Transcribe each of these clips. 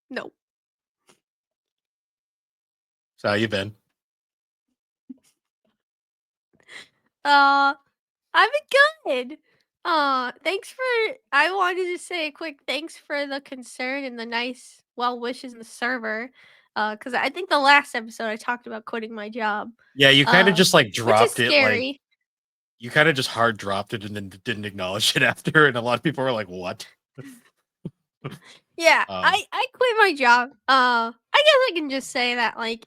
No. So how you been? Uh, I've been good. Thanks for. I wanted to say a quick thanks for the concern and the nice well wishes in the server. Because I think the last episode I talked about quitting my job. Yeah, you kind of Uh, just like which is dropped it, like scary. you kind of just hard dropped it and then didn't acknowledge it after, and a lot of people were like, "What?" Yeah, um, I quit my job. I guess I can just say that like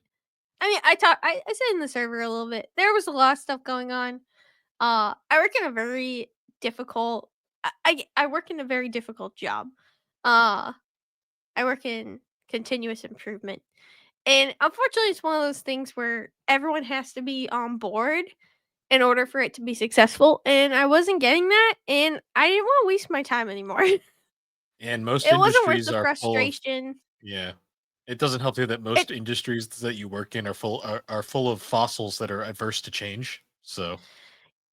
I mean I said in the server a little bit. There was a lot of stuff going on. I work in a very difficult. I work in a very difficult job. Uh, I work in continuous improvement, and unfortunately, it's one of those things where everyone has to be on board in order for it to be successful. And I wasn't getting that, and I didn't want to waste my time anymore. it and most wasn't worth industries the are full of frustration. yeah. It doesn't help you that It most industries that you work in are full of fossils that are adverse to change. So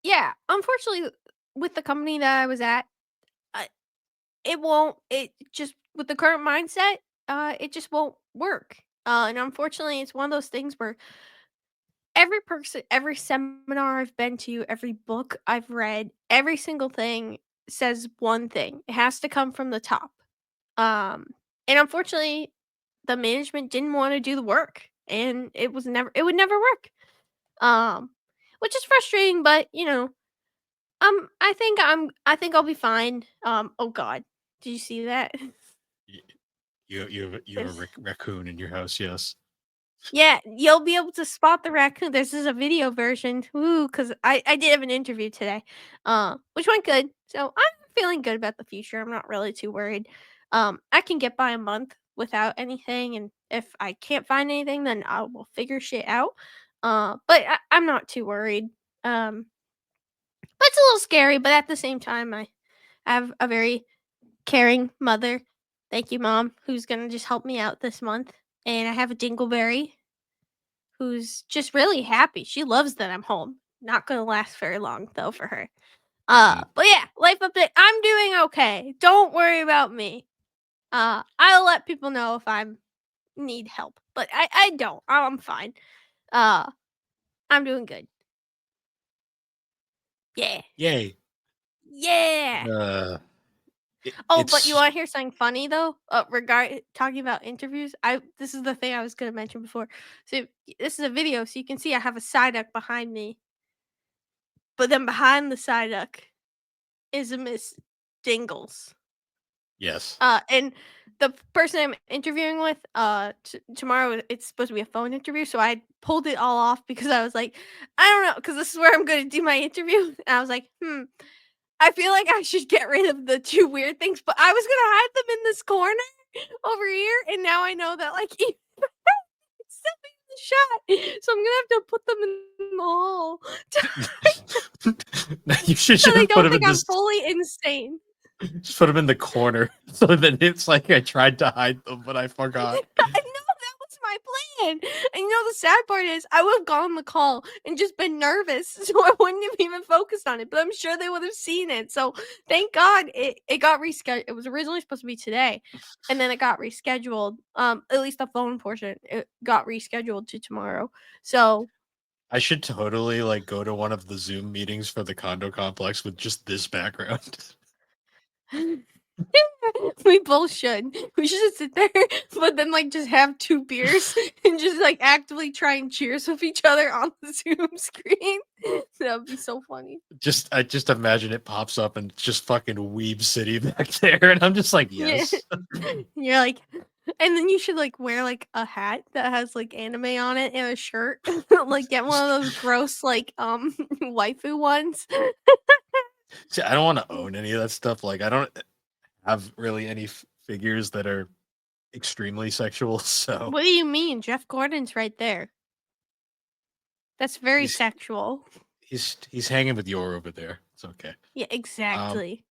Yeah, unfortunately, with the company that I was at, I, it won't. It just with the current mindset, it just won't work. And unfortunately, it's one of those things where every person, every seminar I've been to, every book I've read, every single thing says one thing. It has to come from the top. Um, and unfortunately, the management didn't want to do the work, and it would never work. Um, which is frustrating, but I think I'll be fine. Oh God, did you see that? y- you have a There's raccoon in your house, yes. Yeah, you'll be able to spot the raccoon. This is a video version. Ooh, because I did have an interview today, which went good. So I'm feeling good about the future. I'm not really too worried. I can get by a month without anything, and if I can't find anything, then I will figure shit out. But I'm not too worried. Um, but it's a little scary. But at the same time, I have a very caring mother. Thank you, mom, who's gonna just help me out this month. And I have a dingleberry who's just really happy. She loves that I'm home. Not gonna last very long though for her. Mm. But yeah, life update. I'm doing okay. Don't worry about me. I'll let people know if I need help, but I don't. I'm fine. Uh, I'm doing good. Yeah, Yay. yeah. Uh, Oh, but you it's want to hear something funny though? Regard talking about interviews. I This is the thing I was gonna mention before. So this is a video, so you can see I have a side duck behind me, but then behind the side duck is a Miss Dingles. yes. And the person I'm interviewing with, tomorrow it's supposed to be a phone interview, so I pulled it all off because I was like, I don't know, because this is where I'm going to do my interview. And I was like, I feel like I should get rid of the two weird things, but I was gonna hide them in this corner over here, and now I know that like it's still be in the shot, so I'm gonna have to put them in the hall You should so they just put don't him think in I'm this. fully insane. Just put him in the corner so that it's like I tried to hide them, but I forgot. I know that was my plan. And the sad part is I would have gone on the call and just been nervous, so I wouldn't have even focused on it. But I'm sure they would have seen it. So thank God it got rescheduled. It was originally supposed to be today, and then it got rescheduled. At least the phone portion it got rescheduled to tomorrow. So I should totally like go to one of the Zoom meetings for the condo complex with just this background. we both should. We should just sit there, but then like just have two beers and just like actively try and cheers with each other on the Zoom screen. That would be so funny. I just imagine it pops up and it's just fucking Weeb City back there, and I'm just like, Yeah. yes. You're like, and then you should like wear like a hat that has like anime on it and a shirt. Like get one of those gross like waifu ones. See, I don't want to own any of that stuff. Like, I don't have really any figures that are extremely sexual, so What do you mean? Jeff Gordon's right there. That's very he's sexual. he's hanging with Yor over there. It's okay. Yeah, Um, exactly.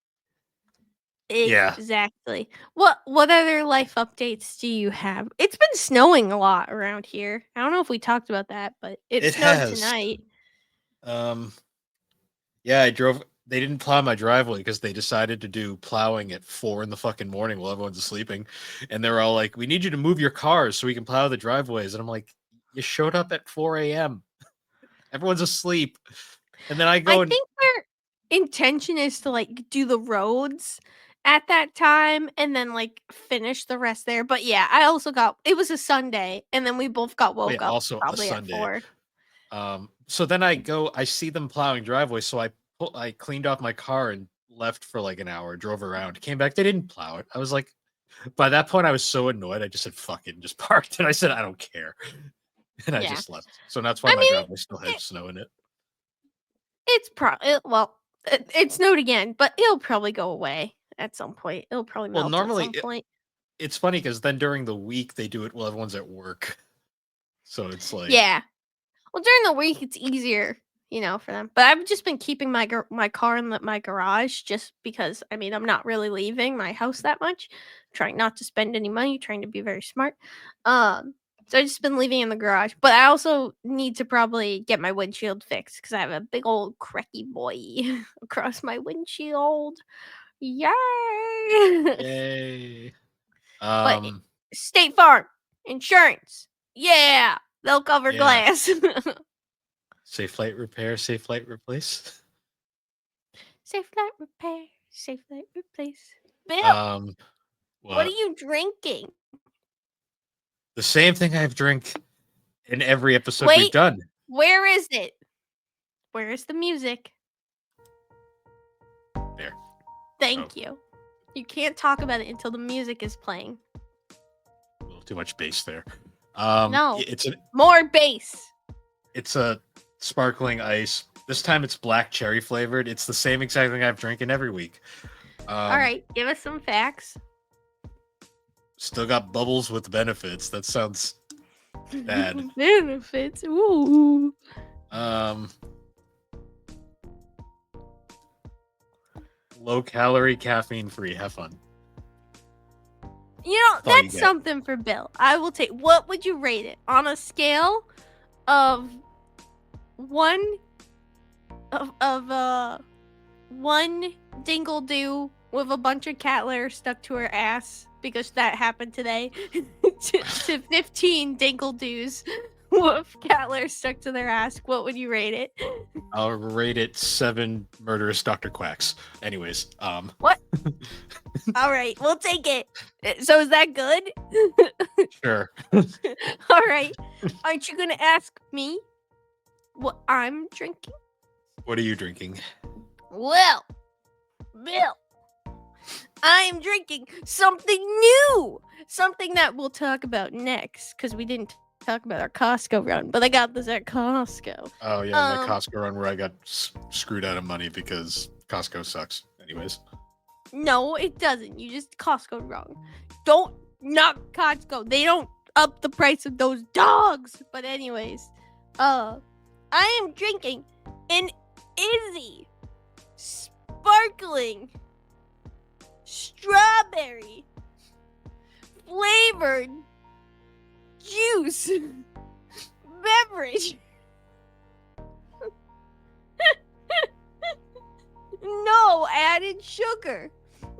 yeah, Exactly. What other life updates do you have? It's been snowing a lot around here. I don't know if we talked about that, but it it snowed has. tonight. Um, yeah, I drove. they didn't plow my driveway because they decided to do plowing at 4 in the fucking morning while everyone's sleeping. And they're all like, we need you to move your cars so we can plow the driveways. And I'm like, you showed up at 4 a.m. Everyone's asleep. And then I I go and think their intention is to, like, do the roads at that time and then, like, finish the rest there, but yeah, I also got it was a Sunday, and then we both got oh yeah, woke up also a probably at Sunday. 4. So then I see them plowing driveways. So I cleaned off my car and left for like an hour, drove around, came back. They didn't plow it. I was like, by that point, I was so annoyed. I just said, fuck it, and just parked. And I said, I don't care. And I Yeah. just left. So that's why I my mean, driveway still has it snow in it. well, it snowed again, but it'll probably go away at some point. It'll probably Well, melt at normally some point. it's funny because then during the week they do it while everyone's at work. So it's like, Yeah. Well, during the week, it's easier, for them. But I've just been keeping my car in my garage just because, I mean, I'm not really leaving my house that much. Trying not to spend any money, trying to be very smart. Um, so I've just been leaving in the garage. But I also need to probably get my windshield fixed because I have a big old cracky boy across my windshield. Yay! yay. But State Farm insurance, yeah, they'll cover Yeah. glass. Safe flight repair, safe flight replace. Safe flight repair, safe flight replace. Bill, what are What? you drinking? The same thing I've drank in every episode we've Wait, done. where is it? Where is the music? There. Thank you. You can't talk about it until the music is playing. A little too much bass there. No, It's more bass. a sparkling ice. This time it's black cherry flavored. It's the same exact thing I've drinking every week. All right, give us some facts. Still got bubbles with benefits. That sounds bad. Benefits. Ooh. Low calorie, caffeine free. Have fun. That's all you get. something for Bill. I will take. What would you rate it on a scale of one one dingle do with a bunch of cat litter stuck to her ass because that happened today to 15 dingle doos with cat litter stuck to their ass? What would you rate it? I'll rate it 7 murderous Dr. Quacks. Anyways, What? All right, we'll take it. So is that good? sure. All right. Aren't you gonna ask me what I'm drinking? What are you drinking? Well, Bill, I'm drinking something new. Something that we'll talk about next because we didn't talk about our Costco run, but I got this at Costco. Oh yeah, my Costco run where I got screwed out of money because Costco sucks. Anyways. No, it doesn't. You just Costco wrong. Don't knock Costco. They don't up the price of those dogs. But anyways, I am drinking an Izzy sparkling strawberry flavored juice beverage. No added sugar.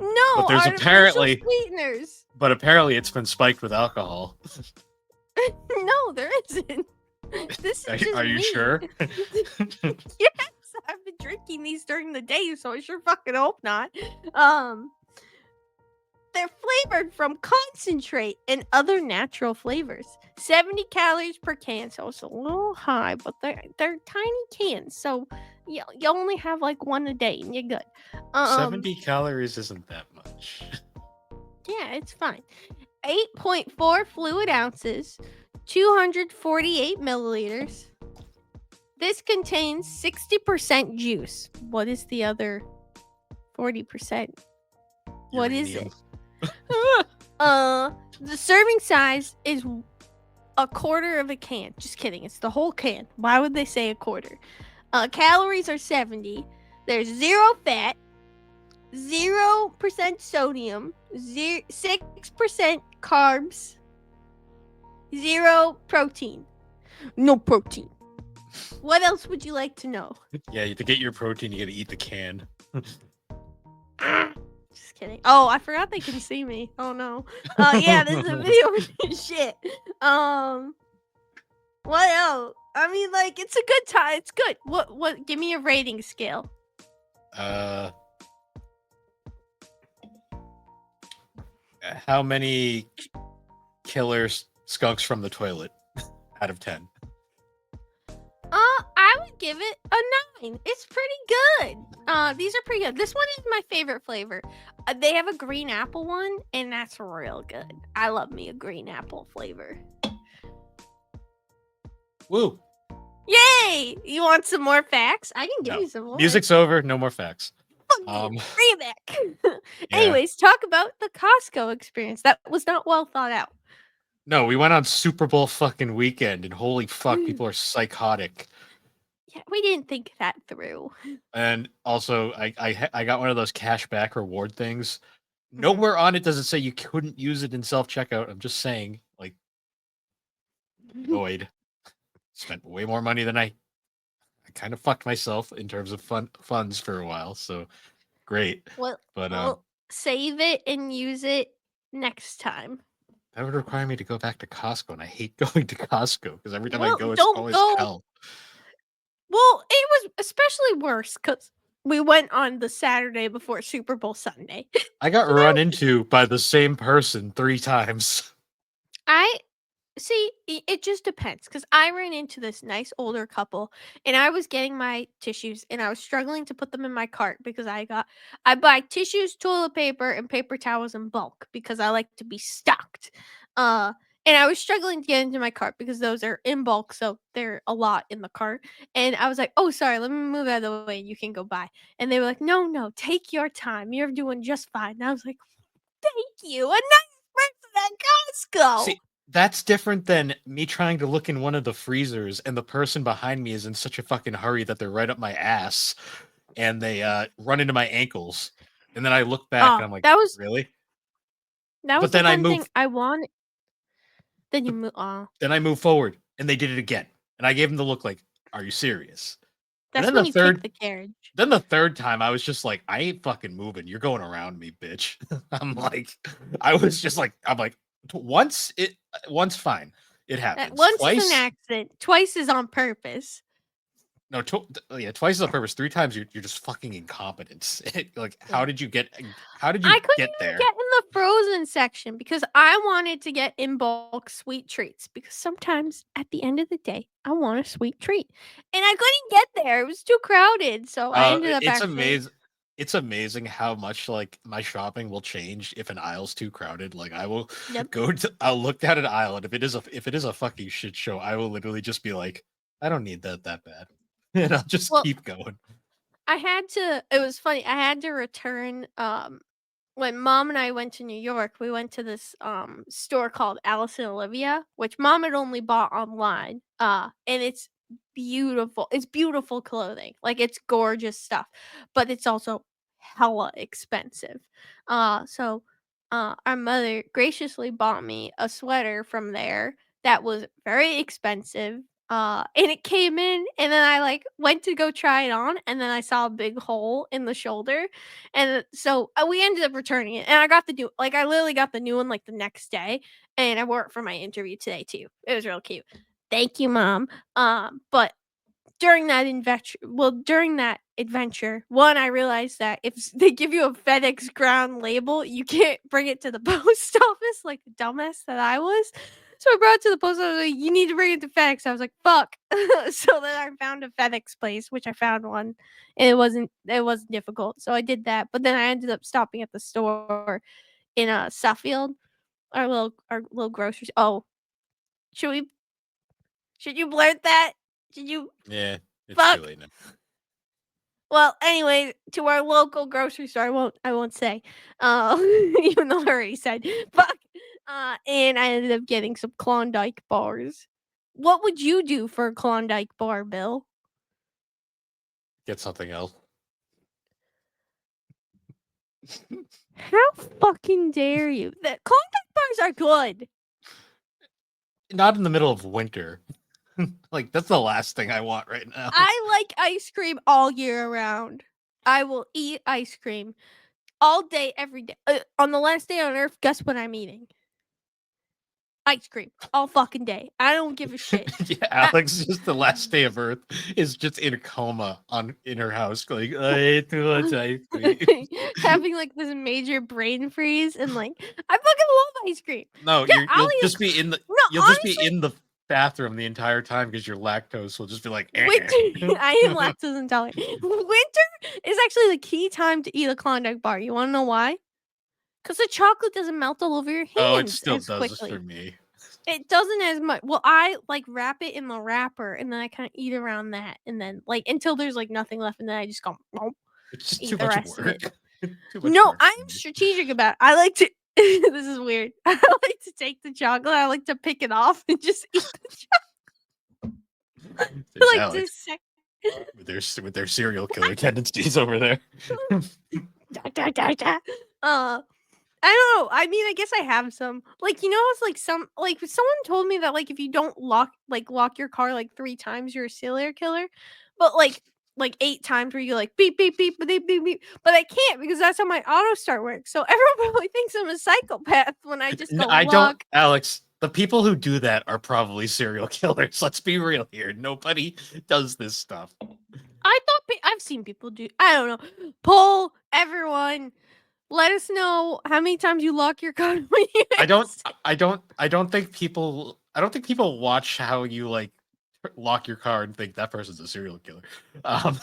No But there's artificial sweeteners. But apparently it's been spiked with alcohol. No, there isn't. This is just Are you me. sure? Yes, I've been drinking these during the day, so I sure fucking hope not. They're flavored from concentrate and other natural flavors. 70 calories per can, so it's a little high, but they're tiny cans, so you only have like one a day and you're good. 70 calories isn't that much. Yeah, it's fine. 8.4 fluid ounces, 248 milliliters. This contains 60% juice. What is the other 40%? What is it? The serving size is a quarter of a can. Just kidding. It's the whole can. Why would they say a quarter? Calories are 70. There's 0 fat, 0% sodium, 6% carbs, 0 protein. No protein. What else would you like to know? Yeah, to get your protein, you gotta eat the can. Just kidding. Oh, I forgot they can see me. Oh no. Yeah, this is a video. Shit. What else? I mean, like, it's a good time. It's good. What? Give me a rating scale. How many killer skunks from the toilet out of 10? I would give it a 9. It's pretty good. These are pretty good. This one is my favorite flavor. They have a green apple one, and that's real good. I love me a green apple flavor. Woo! Yay! You want some more facts? I can give No. you some more. Music's over. No more facts. Bring it back. Yeah. Anyways, talk about the Costco experience. That was not well thought out. No, we went on Super Bowl fucking weekend, and holy fuck, people are psychotic. Yeah, we didn't think that through. And also, I got one of those cashback reward things. Mhm. Nowhere on it does it say you couldn't use it in self checkout. I'm just saying, like, annoyed. Spent way more money than I kind of fucked myself in terms of funds for a while. So great, Well, but well, save it and use it next time. that would require me to go back to Costco, and I hate going to Costco because every time I Well, go, it's don't always go. hell. Well, it was especially worse because we went on the Saturday before Super Bowl Sunday. I got run into by the same person 3 times. I see, it just depends because I ran into this nice older couple and I was getting my tissues and I was struggling to put them in my cart because I buy tissues, toilet paper, and paper towels in bulk because I like to be stocked. Uh and I was struggling to get into my cart because those are in bulk, so they're a lot in the cart. And I was like, "Oh, sorry, let me move out of the way. You can go by." And they were like, "No, no, take your time. You're doing just fine." And I was like, "Thank you, a nice person at Costco." See, that's different than me trying to look in one of the freezers and the person behind me is in such a fucking hurry that they're right up my ass and they run into my ankles. And then I look back and Oh, I'm like, that was really? that But was the then I one thing move I wanted. Then you move. Oh, then I move forward and they did it again. And I gave them the look like, are you serious? And that's when you kick the carriage. then the third time I was just like, I ain't fucking moving. You're going around me, bitch. I'm like, I was just like, I'm like, once fine. It happens. Once is an Twice, accident. Twice is on purpose. no, yeah, twice is on purpose. 3 times you're just fucking incompetent. Like, Yeah. how did you I couldn't get even there? get in the frozen section because I wanted to get in bulk sweet treats because sometimes at the end of the day, I want a sweet treat. And I couldn't get there. It was too crowded. So I ended up It's actually. amazing. It's amazing how much like my shopping will change if an aisle's too crowded. Like I will Yep. I'll look down an aisle and if it is a fucking shit show, I will literally just be like, I don't need that bad. And I'll just Well, keep going. it was funny. I had to return when mom and I went to New York, we went to this store called Alice and Olivia, which mom had only bought online. And it's beautiful. It's beautiful clothing. Like it's gorgeous stuff, but it's also hella expensive. Our mother graciously bought me a sweater from there that was very expensive. And it came in, and then I like went to go try it on, and then I saw a big hole in the shoulder, and so, we ended up returning it, and I got the new like, I literally got the new one, like, the next day, and I wore it for my interview today too. It was real cute. "Thank you, mom." But during that adventure, 1, I realized that if they give you a FedEx Ground label, you can't bring it to the post office like the dumbass that I was. So I brought it to the post office, like, "You need to bring it to FedEx." I was like, "Fuck." So then I found a FedEx place, which I found one, and it wasn't difficult. So I did that, but then I ended up stopping at the store in, Suffield, our little grocery. Oh, should we should you blurt that? Should you Yeah, it's too fuck? late now. Well, anyway, to our local grocery store, I won't say, even though I already said, fuck. And I ended up getting some Klondike bars. What would you do for a Klondike bar, Bill? Get something else. How fucking dare you? The Klondike bars are good. Not in the middle of winter. Like that's the last thing I want right now. I like ice cream all year round. I will eat ice cream all day, every day. On the last day on Earth, guess what I'm eating? Ice cream all fucking day. I don't give a shit. Yeah, Alex, just the last day of Earth, is just in a coma in her house, going, "I ate too much ice cream." Having like this major brain freeze and like I fucking love ice cream. No, Yeah, I'll you'll eat. just be in the No, you'll just be honestly, in the bathroom the entire time because your lactose will just be like, winter. I am lactose intolerant. Winter is actually the key time to eat a Klondike bar. You want to know why? Because the chocolate doesn't melt all over your Oh, it hands still as does this for quickly. me. It doesn't as much. Well, I like wrap it in the wrapper and then I kind of eat around that and then like until there's like nothing left and then I just go "Nope," It's just too eat the much rest of work. it. Too much No, work I'm for me. strategic about it. I like to this is weird. I like to take the chocolate, I like to pick it off and just eat the chocolate. There's Like Alex dissect. with their serial killer tendencies over there. Da, da, da, da. I don't know. I mean, I guess I have some. Like, you know, it's like some like someone told me that like if you don't lock your car like 3 times, you're a serial killer. But like 8 times where you like beep beep beep beep beep beep. But I can't because that's how my auto start works. So everyone probably thinks I'm a psychopath when I just go I don't, lock. Alex. The people who do that are probably serial killers. Let's be real here. Nobody does this stuff. I thought I've seen people do. I don't know. Poll everyone. Let us know how many times you lock your car when you I don't. exit. I don't think people. I don't think people watch how you like lock your car and think that person's a serial killer. Um,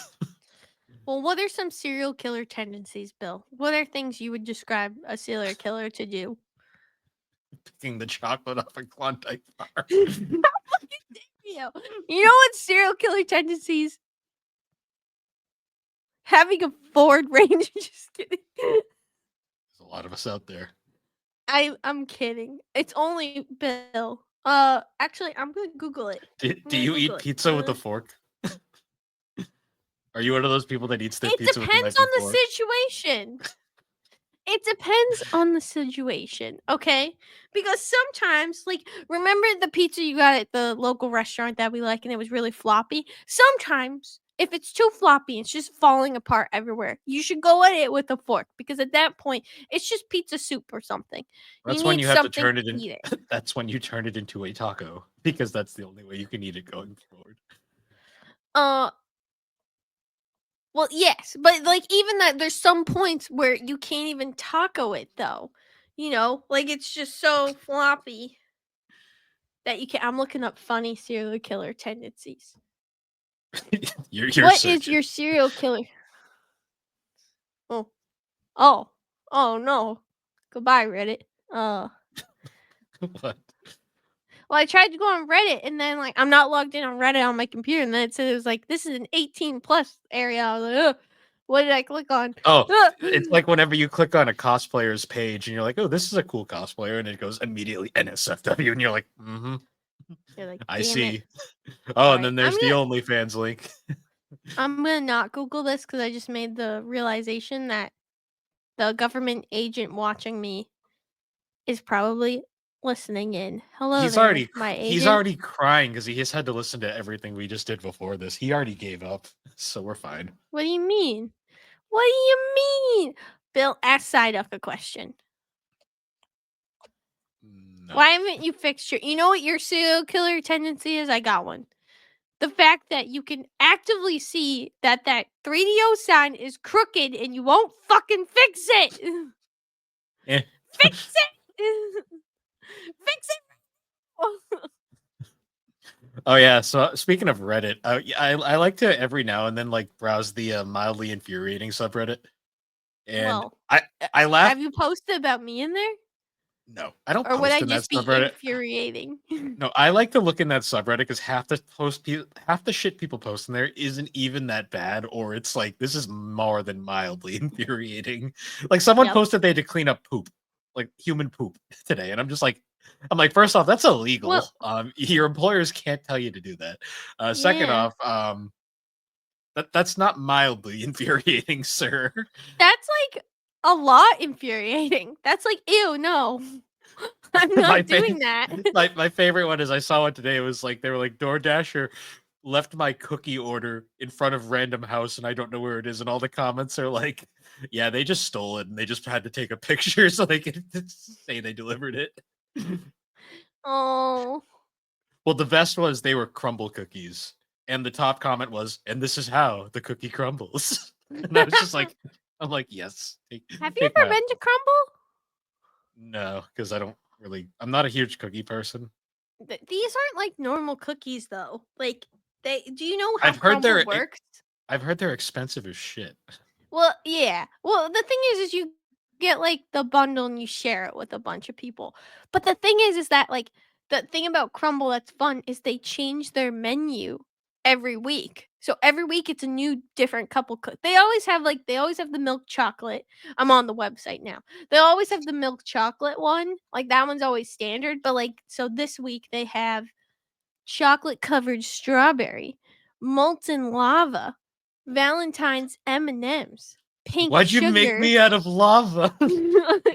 Well, what are some serial killer tendencies, Bill? What are things you would describe a serial killer to do? picking the chocolate off a Klondike bar. How fucking dare you? You know what serial killer tendencies? Having a Ford Ranger. Just kidding. There's a lot of us out there. I'm kidding. It's only Bill. Actually, I'm gonna Google it. I'm Do gonna you Google eat it. pizza with a fork? Are you one of those people that eats their It pizza with a depends knife on and the fork? situation. It depends on the situation, okay? Because sometimes, like, remember the pizza you got at the local restaurant that we like and it was really floppy? Sometimes, if it's too floppy, it's just falling apart everywhere. You should go at it with a fork because at that point, it's just pizza soup or something. You That's when need you have to something turn to it in. eat it. That's when you turn it into a taco because that's the only way you can eat it going forward. Uh, well, yes, but like even that, there's some points where you can't even taco it though. You know, like it's just so floppy that you can. I'm looking up funny serial killer tendencies. You're What is searching. your serial killer? Oh, oh, oh no! Goodbye, Reddit. What? Well, I tried to go on Reddit, and then like I'm not logged in on Reddit on my computer, and then it said it was like this is an 18 plus area. I was like, ugh, what did I click on? Oh, Ugh. it's like whenever you click on a cosplayer's page and you're like, "Oh, this is a cool cosplayer," and it goes immediately NSFW, and you're like, "Mm-hmm, You're like, I damn it! see." Oh, All and right, then there's the OnlyFans link. I'm gonna not Google this because I just made the realization that the government agent watching me is probably listening in. Hello there, my He's agent. already crying because he has had to listen to everything we just did before this. He already gave up, so we're fine. What do you mean? What do you mean? Bill, ask Psyduck a question. No. Why haven't you fixed your? You know what your serial killer tendency is? I got one. The fact that you can actively see that 3DO sign is crooked and you won't fucking fix it. Eh. Fix it. Fix it. Oh yeah. So speaking of Reddit, I like to every now and then like browse the mildly infuriating subreddit, and Well, I laugh. have you posted about me in there? No, I don't Or would post I in that just be subreddit. infuriating? No, I like to look in that subreddit because half the shit people post in there isn't even that bad, or it's like this is more than mildly infuriating. Like someone Yep. posted they had to clean up poop, like human poop today, and I'm like, first off, that's illegal. Well, Your employers can't tell you to do that. Second yeah. off, that's not mildly infuriating, sir. That's like a lot infuriating. That's like, ew, no. I'm my not fa- doing that. my favorite one is I saw it today. It was like they were like DoorDasher. left my cookie order in front of random house and I don't know where it is, and all the comments are like, yeah, they just stole it and they just had to take a picture so they could say they delivered it. Oh. Well, the best was they were crumble cookies. And the top comment was, and this is how the cookie crumbles. And I was just like, I'm like, yes, Have you take ever my been to Crumble? no, because I don't really I'm not a huge cookie person. These aren't like normal cookies though. Like they do you know how I've heard Crumble they're works? I've heard they're expensive as shit. Well, yeah. Well, the thing is you get like the bundle and you share it with a bunch of people. But the thing is that like the thing about Crumble that's fun is they change their menu every week. So every week it's a new different couple they always have the milk chocolate. I'm on the website now. They always have the milk chocolate one. Like that one's always standard, but like so this week they have chocolate covered strawberry, molten lava, Valentine's M&Ms, pink Why'd you make sugar. me out of lava?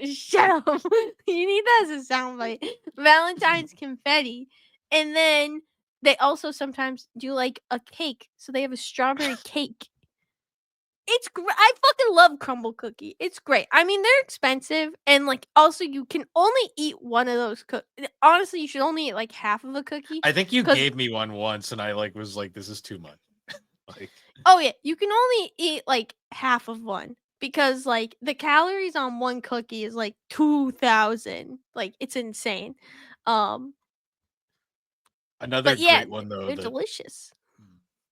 Shut up. You need that as a soundbite. Valentine's confetti. And then they also sometimes do like a cake. So they have a strawberry cake. It's great. I fucking love crumble cookie. It's great. I mean, they're expensive, and like also you can only eat one of those. Honestly, you should only eat like half of a cookie, I think you because gave me one once and I like was like, this is too much. Like oh yeah, you can only eat like half of one because like the calories on one cookie is like 2,000. Like it's insane. Um, another but yeah, great one though they're that delicious.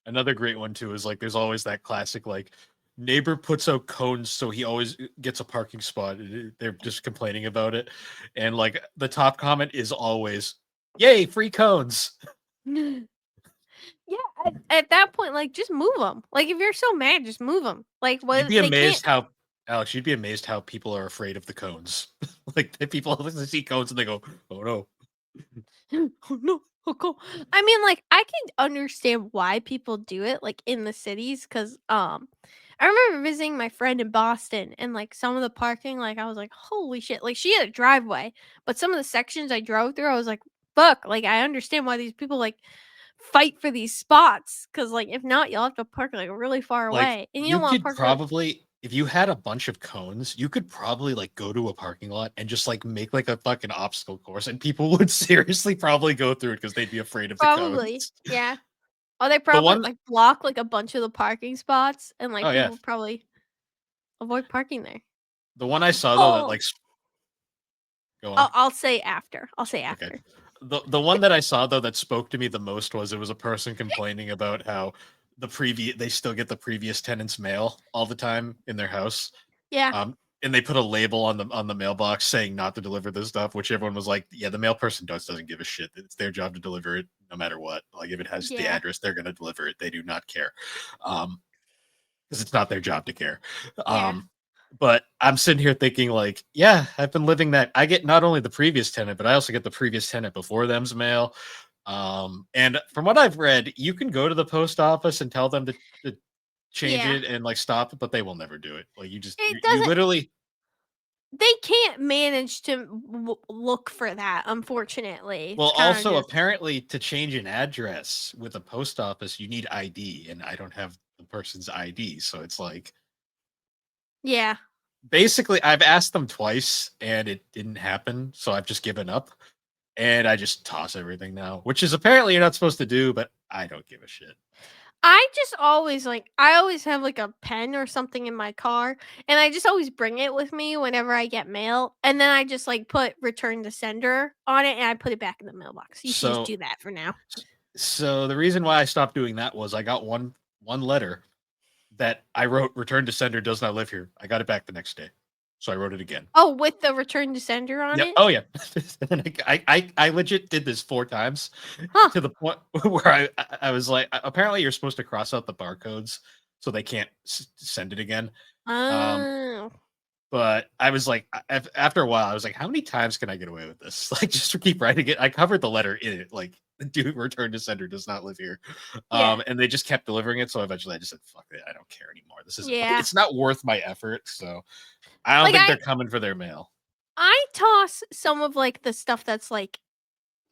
another great one too is like there's always that classic like neighbor puts out cones so he always gets a parking spot. They're just complaining about it, and like the top comment is always, "Yay, free cones!" Yeah, at that point, like, just move them. Like, if you're so mad, just move them. Like, You'd what be they can't. amazed how Alex. You'd be amazed how people are afraid of the cones. Like the people see cones and they go, "Oh no!" Oh no, oh cool. I mean, like, I can understand why people do it, like in the cities, because I remember visiting my friend in Boston, and like some of the parking, like I was like, holy shit! Like she had a driveway, but some of the sections I drove through, I was like, fuck! Like I understand why these people like fight for these spots, because like if not, you'll have to park like really far Like, away, and you you don't want to could park really. probably if you had a bunch of cones, you could probably, like, go to a parking lot and just, like, make, like, a fucking obstacle course, and people would seriously probably go through it because 'cause they'd be afraid of the Probably, cones. yeah. Or they The probably one like block like a bunch of the parking spots, and like oh, yeah. people probably avoid parking there. The one I saw, though, that, Oh, like s go on. I'll say after. I'll say Okay. after. The one that I saw, though, that spoke to me the most was it was a person complaining about how they still get the previous tenant's mail all the time in their house. Yeah, And they put a label on the mailbox saying not to deliver this stuff, which everyone was like, "Yeah, the mail person doesn't give a shit. It's their job to deliver it, no matter what. Like if it has the yeah, address, they're gonna deliver it. They do not care, because it's not their job to care." yeah, But I'm sitting here thinking, like, yeah, I've been living that. I get not only the previous tenant, but I also get the previous tenant before them's mail. And from what I've read, you can go to the post office and tell them to change yeah. it and like stop it, but they will never do it. Like It you doesn't. literally They can't manage to look for that. Unfortunately, well, it's kind of also just apparently to change an address with a post office, you need ID, and I don't have the person's ID, so it's like yeah. basically I've asked them twice and it didn't happen, so I've just given up and I just toss everything now, which is apparently you're not supposed to do, but I don't give a shit. I just always like I always have like a pen or something in my car, and I just always bring it with me whenever I get mail, and then I just like put return to sender on it, and I put it back in the mailbox. You should just So do that for now. so the reason why I stopped doing that was I got one letter that I wrote return to sender does not live here. I got it back the next day. So I wrote it again. Oh, with the return to sender on Yep. it? Oh yeah. And then I legit did this 4 times Huh. to the point where I was like, apparently you're supposed to cross out the barcodes so they can't send it again. Um, Oh. but I was like, after a while, I was like, how many times can I get away with this? Like, just to keep writing it. I covered the letter in it, like, do return to sender does not live here. Yeah. And they just kept delivering it. So eventually I just said, fuck it. I don't care anymore. This isn't, Yeah. it's not worth my effort. So I don't Like, think they're coming for their mail. I toss some of, like, the stuff that's, like,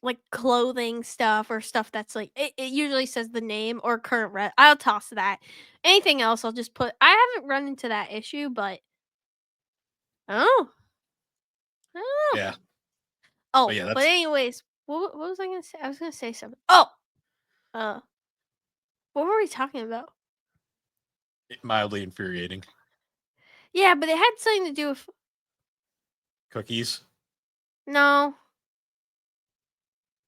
like clothing stuff or stuff that's like it usually says the name or current I'll toss that. Anything else, I'll just put. I haven't run into that issue, but oh, I don't know. Yeah, but Oh, yeah, but that's anyways, what was I gonna say? I was gonna say something. Oh, uh, what were we talking about? mildly infuriating. Yeah, but it had something to do with Cookies, no.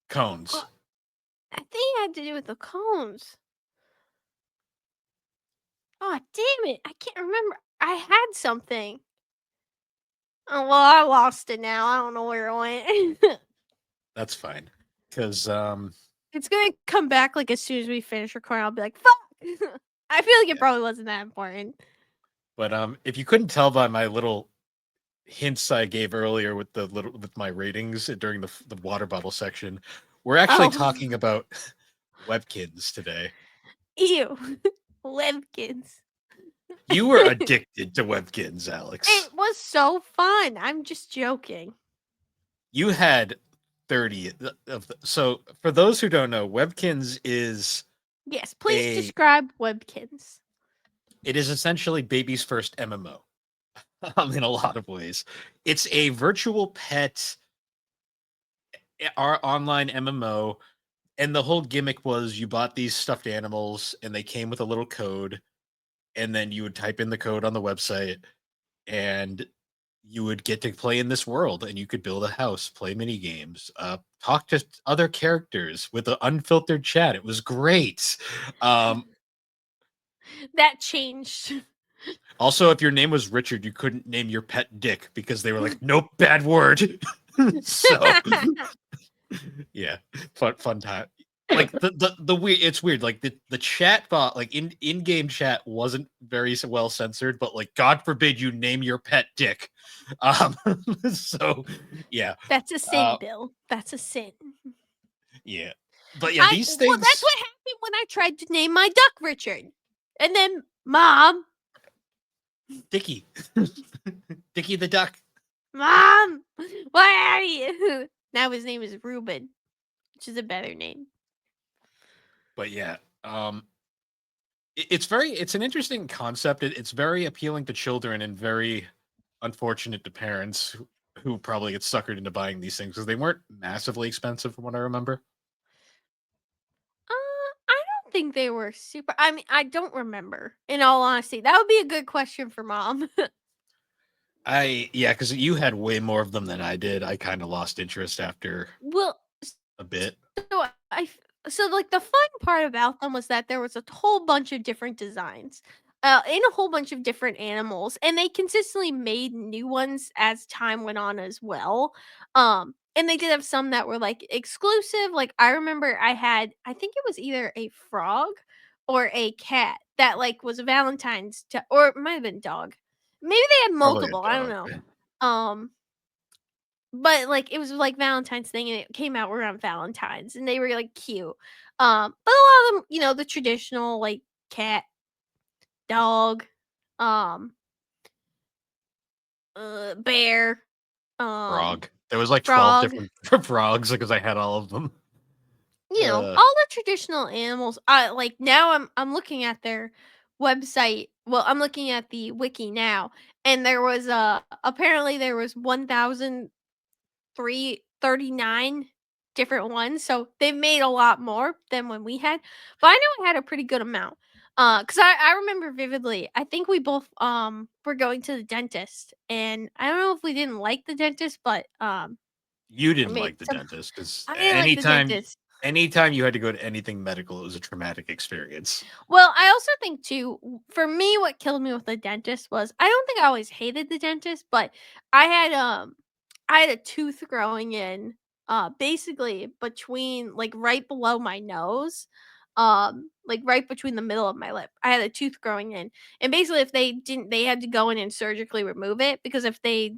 cones. I think it had to do with the cones. Oh, damn it! I can't remember. I had something. Oh well, I lost it now. I don't know where it went. That's fine. Because It's gonna come back like as soon as we finish recording. I'll be like, "Fuck!" I feel like it yeah. probably wasn't that important. But if you couldn't tell by my little hints I gave earlier with the little with my ratings during the water bottle section, we're actually Oh, talking about Webkinz today. ew, Webkinz. You were addicted to Webkinz, Alex. It was so fun. I'm just joking. You had 30 of the, so for those who don't know, Webkinz is Yes, please a describe Webkinz. it is essentially baby's first MMO. In a lot of ways. It's a virtual pet our online MMO, and the whole gimmick was you bought these stuffed animals and they came with a little code, and then you would type in the code on the website and you would get to play in this world and you could build a house, play mini games, talk to other characters with an unfiltered chat. It was great. Um, That changed. Also, if your name was Richard, you couldn't name your pet Dick because they were like, nope, bad word. So yeah, fun time. Like the weird, it's weird. Like the chat bot, like in game chat, wasn't very well censored. But like, God forbid you name your pet Dick. Um, so yeah, That's a sin, uh, Bill. That's a sin. yeah. But yeah, I these well, that's things, what happened when I tried to name my duck Richard, and then Mom, Dicky, Dicky the duck. Mom, why are you? Now his name is Ruben, which is a better name. But yeah, it's an interesting concept. It's very appealing to children and very unfortunate to parents who probably get suckered into buying these things because they weren't massively expensive from what I remember. I don't think they were super. I mean, I don't remember. In all honesty, that would be a good question for Mom. Yeah, because you had way more of them than I did. I kind of lost interest after Well, a bit. so I f so, like, the fun part about them was that there was a whole bunch of different designs, and a whole bunch of different animals, and they consistently made new ones as time went on as well, and they did have some that were, like, exclusive, like, I remember I think it was either a frog or a cat that, like, was a Valentine's or it might have been dog. Maybe they had Probably a multiple, I don't dog. know, um but, like, it was, like, Valentine's thing, and it came out around Valentine's, and they were, like, cute. But a lot of them, the traditional, like, cat, dog, um, bear, um, Frog. There was like 12 frog, different frogs because I had all of them. Uh, all the traditional animals. Like, now I'm looking at their website well, I'm looking at the wiki now, and there was, apparently there was 1,339 different ones, so they've made a lot more than when we had, but I know I had a pretty good amount, because I remember vividly, I think we both, were going to the dentist, and I don't know if we didn't like the dentist, but, you or didn't maybe like the some dentist because I didn't like the dentist. anytime you had to go to anything medical, it was a traumatic experience. Well, I also think too, for me, what killed me with the dentist was I don't think I always hated the dentist, but I had I had a tooth growing in basically between like right below my nose, like right between the middle of my lip. I had a tooth growing in. And basically if they didn't they had to go in and surgically remove it because if they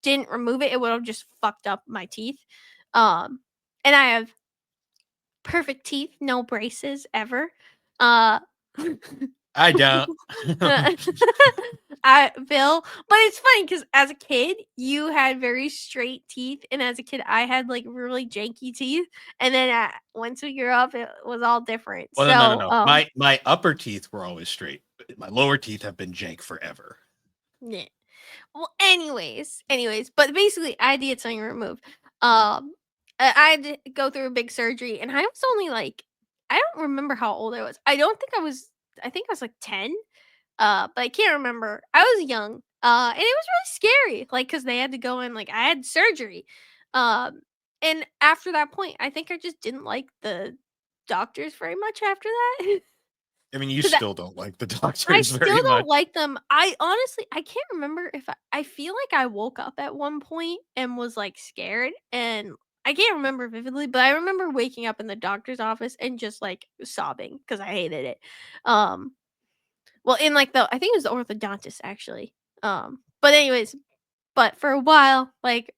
didn't remove it, it would have just fucked up my teeth. Um and I have perfect teeth, no braces ever. Uh I don't. I Bill, but it's funny because as a kid, you had very straight teeth, and as a kid, I had like really janky teeth. And then once we grew up, it was all different. Well, no, no, no, So, no. My upper teeth were always straight. But my lower teeth have been jank forever. yeah. Well, anyways, but basically, I had to get something removed. I had to go through a big surgery, and I was only like, I don't remember how old I was. I don't think I was. I think I was like 10. But I can't remember. I was young. And it was really scary, like, cause they had to go in, like, I had surgery. Um, and after that point, I think I just didn't like the doctors very much after that. I mean, you 'Cause still don't like the I doctors still very much. don't like them. I honestly I can't remember if I feel like I woke up at one point and was, like, scared, and I can't remember vividly, but I remember waking up in the doctor's office and just, like, sobbing because I hated it. Um well, in, like, I think it was the orthodontist, actually. But anyways, but for a while, like,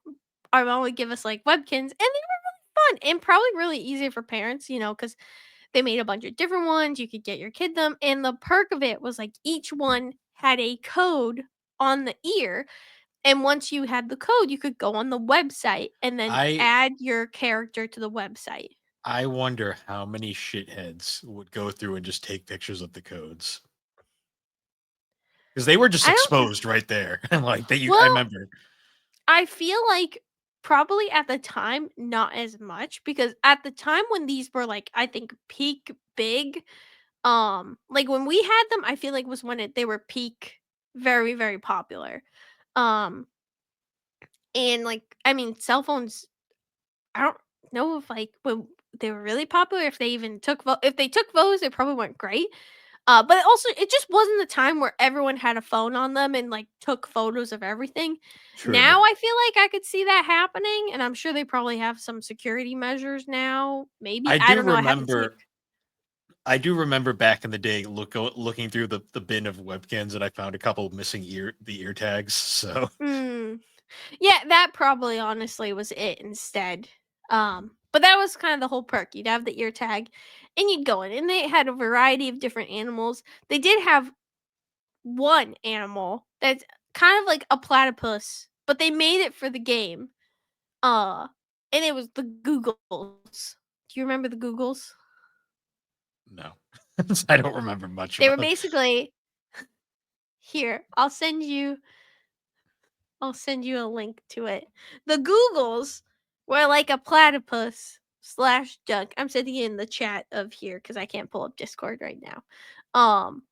our mom would give us, like, Webkinz, and they were fun and probably really easy for parents, because they made a bunch of different ones, you could get your kid them, and the perk of it was, like, each one had a code on the ear, and once you had the code, you could go on the website and then I add your character to the website. I wonder how many shitheads would go through and just take pictures of the codes because they were just I don't exposed right there. And like they, I well, remember. I feel like probably at the time, not as much because at the time when these were like, I think peak big, like when we had them, I feel like was when they were peak very, very popular. Um, and like, I mean, cell phones, I don't know if like when they were really popular, if they even if they took photos, they probably weren't great. But also, it just wasn't the time where everyone had a phone on them and like took photos of everything. True. Now I feel like I could see that happening, and I'm sure they probably have some security measures now. Maybe I I do don't know. I haven't seen it. remember. I do remember back in the day looking through the bin of Webkins and I found a couple missing ear tags. So Mm, yeah, that probably honestly was it instead. But that was kind of the whole perk. You'd have the ear tag, and you'd go in, and they had a variety of different animals. They did have one animal that's kind of like a platypus, but they made it for the game. Uh, and it was the Googles. Do you remember the Googles? no, I don't remember much They were about. basically here. I'll send you a link to it. The Googles were like a platypus slash duck. I'm sending it in the chat of here because I can't pull up Discord right now. Um,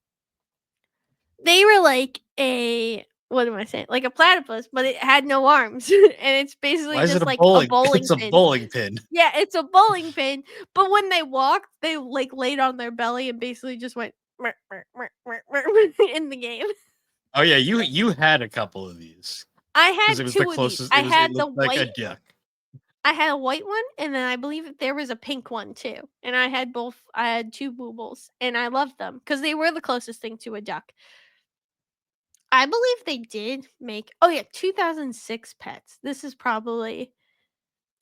they were like a what am I saying? Like a platypus, but it had no arms, and it's basically Why is it just a like a bowling? bowling It's a pin. bowling pin. Yeah, it's a bowling pin, but when they walked, they, like, laid on their belly and basically just went "Mer, mer, mer, mer, mer," in the game. Oh yeah, you had a couple of these I because had it was the 2 of these. closest. It looked like a duck. I had a white one, and then I believe there was a pink one too, and I had 2 boobles, and I loved them because they were the closest thing to a duck. I believe they did make oh, yeah, 2006 pets. This is probably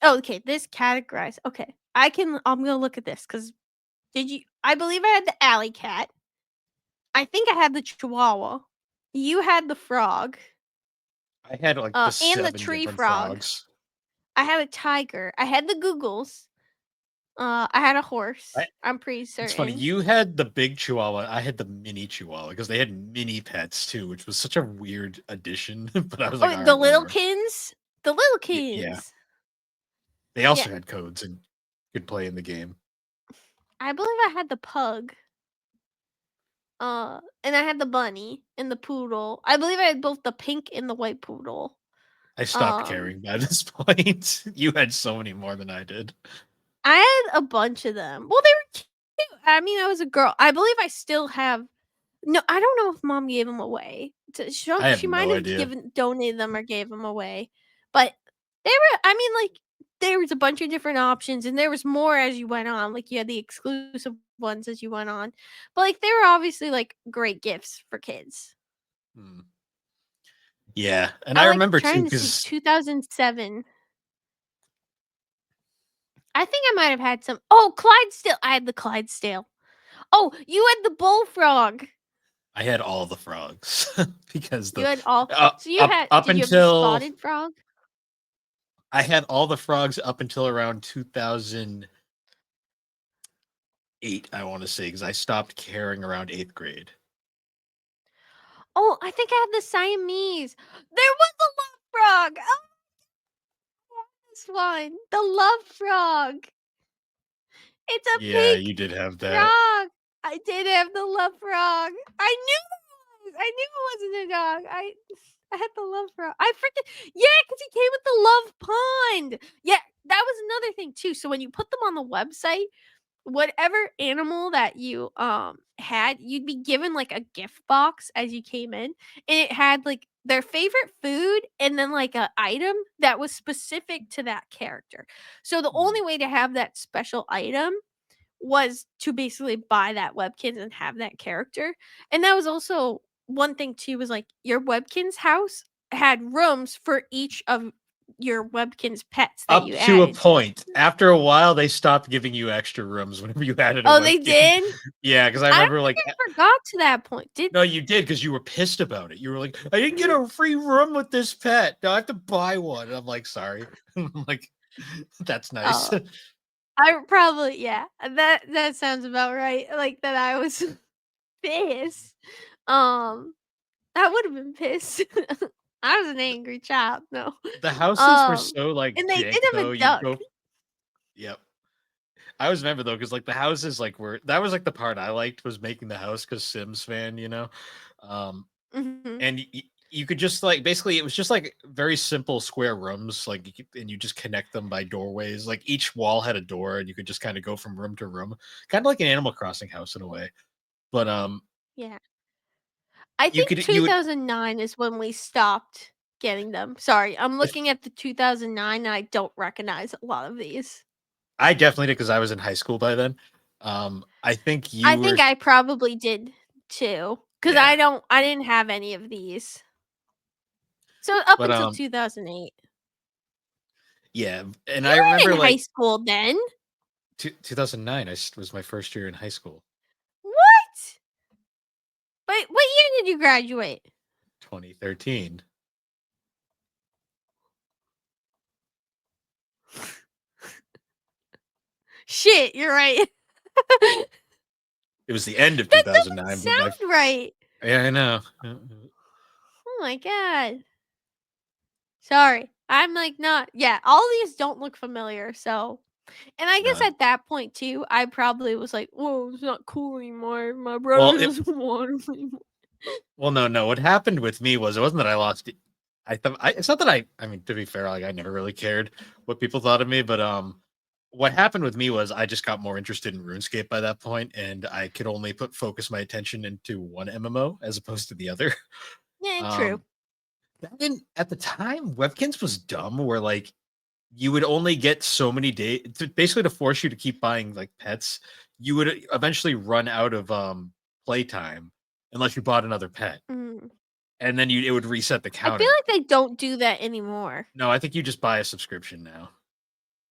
oh, okay, this categorized okay, I'm gonna look at this because I believe I had the alley cat. I think I had the chihuahua. You had the frog, I had like the and the 7 tree different frog. frogs. I had a tiger. I had the Googles. I had a I, horse. I'm pretty it's funny. certain. You had the big chihuahua. I had the mini chihuahua because they had mini pets too, which was such a weird addition. But I was like, Oh, all the right, little whatever. kins. The little Yeah, kins. they Yeah, also had codes and could play in the game. I believe I had the pug. And I had the bunny and the poodle. I believe I had both the pink and the white poodle. I stopped Um, caring by this point. You had so many more than I did. I had a bunch of them. Well, they were cute. I mean, I was a girl. I believe I still have no, I don't know if mom gave them away. I have She might no have idea. donated them or gave them away, but they were. I mean, like there was a bunch of different options, and there was more as you went on. Like you had the exclusive ones as you went on, but like they were obviously like great gifts for kids. Hmm. Yeah, and I I like remember too trying to see because 2007. I think I might have had some. Oh, Clydesdale. I had the Clydesdale. Oh, you had the bullfrog. I had all the frogs because You had all so you up had up did you have the until spotted frog? I had all the frogs up until around 2008, I want to say, because I stopped caring around 8th grade. Oh, I think I had the Siamese. There was a love frog! Oh, this one. The love frog. It's a Yeah, pink you did have that. frog. I did have the love frog. I knew it was. I knew it wasn't a dog. I had the love frog. I freaking yeah, because he came with the love pond. Yeah, that was another thing too. So when you put them on the website, whatever animal that you had, you'd be given like a gift box as you came in, and it had like their favorite food and then like a item that was specific to that character. So the Hmm. only way to have that special item was to basically buy that Webkinz and have that character. And that was also one thing too, was like your Webkinz house had rooms for each of your Webkinz pets that Up you to a added. point. After a while, they stopped giving you extra rooms whenever you added a Oh, they webkin. did? Yeah, because I I don't remember think like I ever got to that point. Did no, you did because you were pissed about it. You were like, I didn't get a free room with this pet. Now I have to buy one. And I'm like, sorry. I'm like, that's nice. oh, I probably yeah. That sounds about right. Like that I was pissed. Um I would have been pissed. I was an angry child, no. The houses were Um so like and they did jank have though. a You'd duck. go, yep. I always remember though, because like the houses like were that was like the part I liked was making the house because Sims fan, you know. Um, Mhm. and you could just like basically it was just like very simple square rooms, like and you just connect them by doorways. Like each wall had a door, and you could just kind of go from room to room, kind of like an Animal Crossing house in a way. But Yeah. I you think could you would 2009 is when we stopped getting them. Sorry, I'm if looking at the 2009 and I don't recognize a lot of these. I definitely did because I was in high school by then. I think I you think were, I probably did too, cause yeah, I didn't have any of these. So up but until 2008. yeah, and You I were remember in high like school then? 2009 was my first year in high school. What? Wait, what year did you graduate? 2013. Shit, you're right. It was the end of That doesn't 2009, but sound right. yeah, I know. Oh my god. Sorry. I'm like not yeah, all these don't look familiar, so and I guess No. at that point too, I probably was like, "Whoa, it's not cool anymore. My Well, brother it doesn't want it anymore." well, no. What happened with me was it wasn't that I lost it. I thought it's not that I mean, to be fair, like I never really cared what people thought of me, but what happened with me was I just got more interested in RuneScape by that point, and I could only focus my attention into one MMO as opposed to the other. Yeah, true. Um, at the time, Webkins was dumb, where like you would only get so many days basically to force you to keep buying like pets. You would eventually run out of playtime unless you bought another pet, Mm. and then it would reset the I feel counter. like they don't do that anymore. No, I think you just buy a subscription now,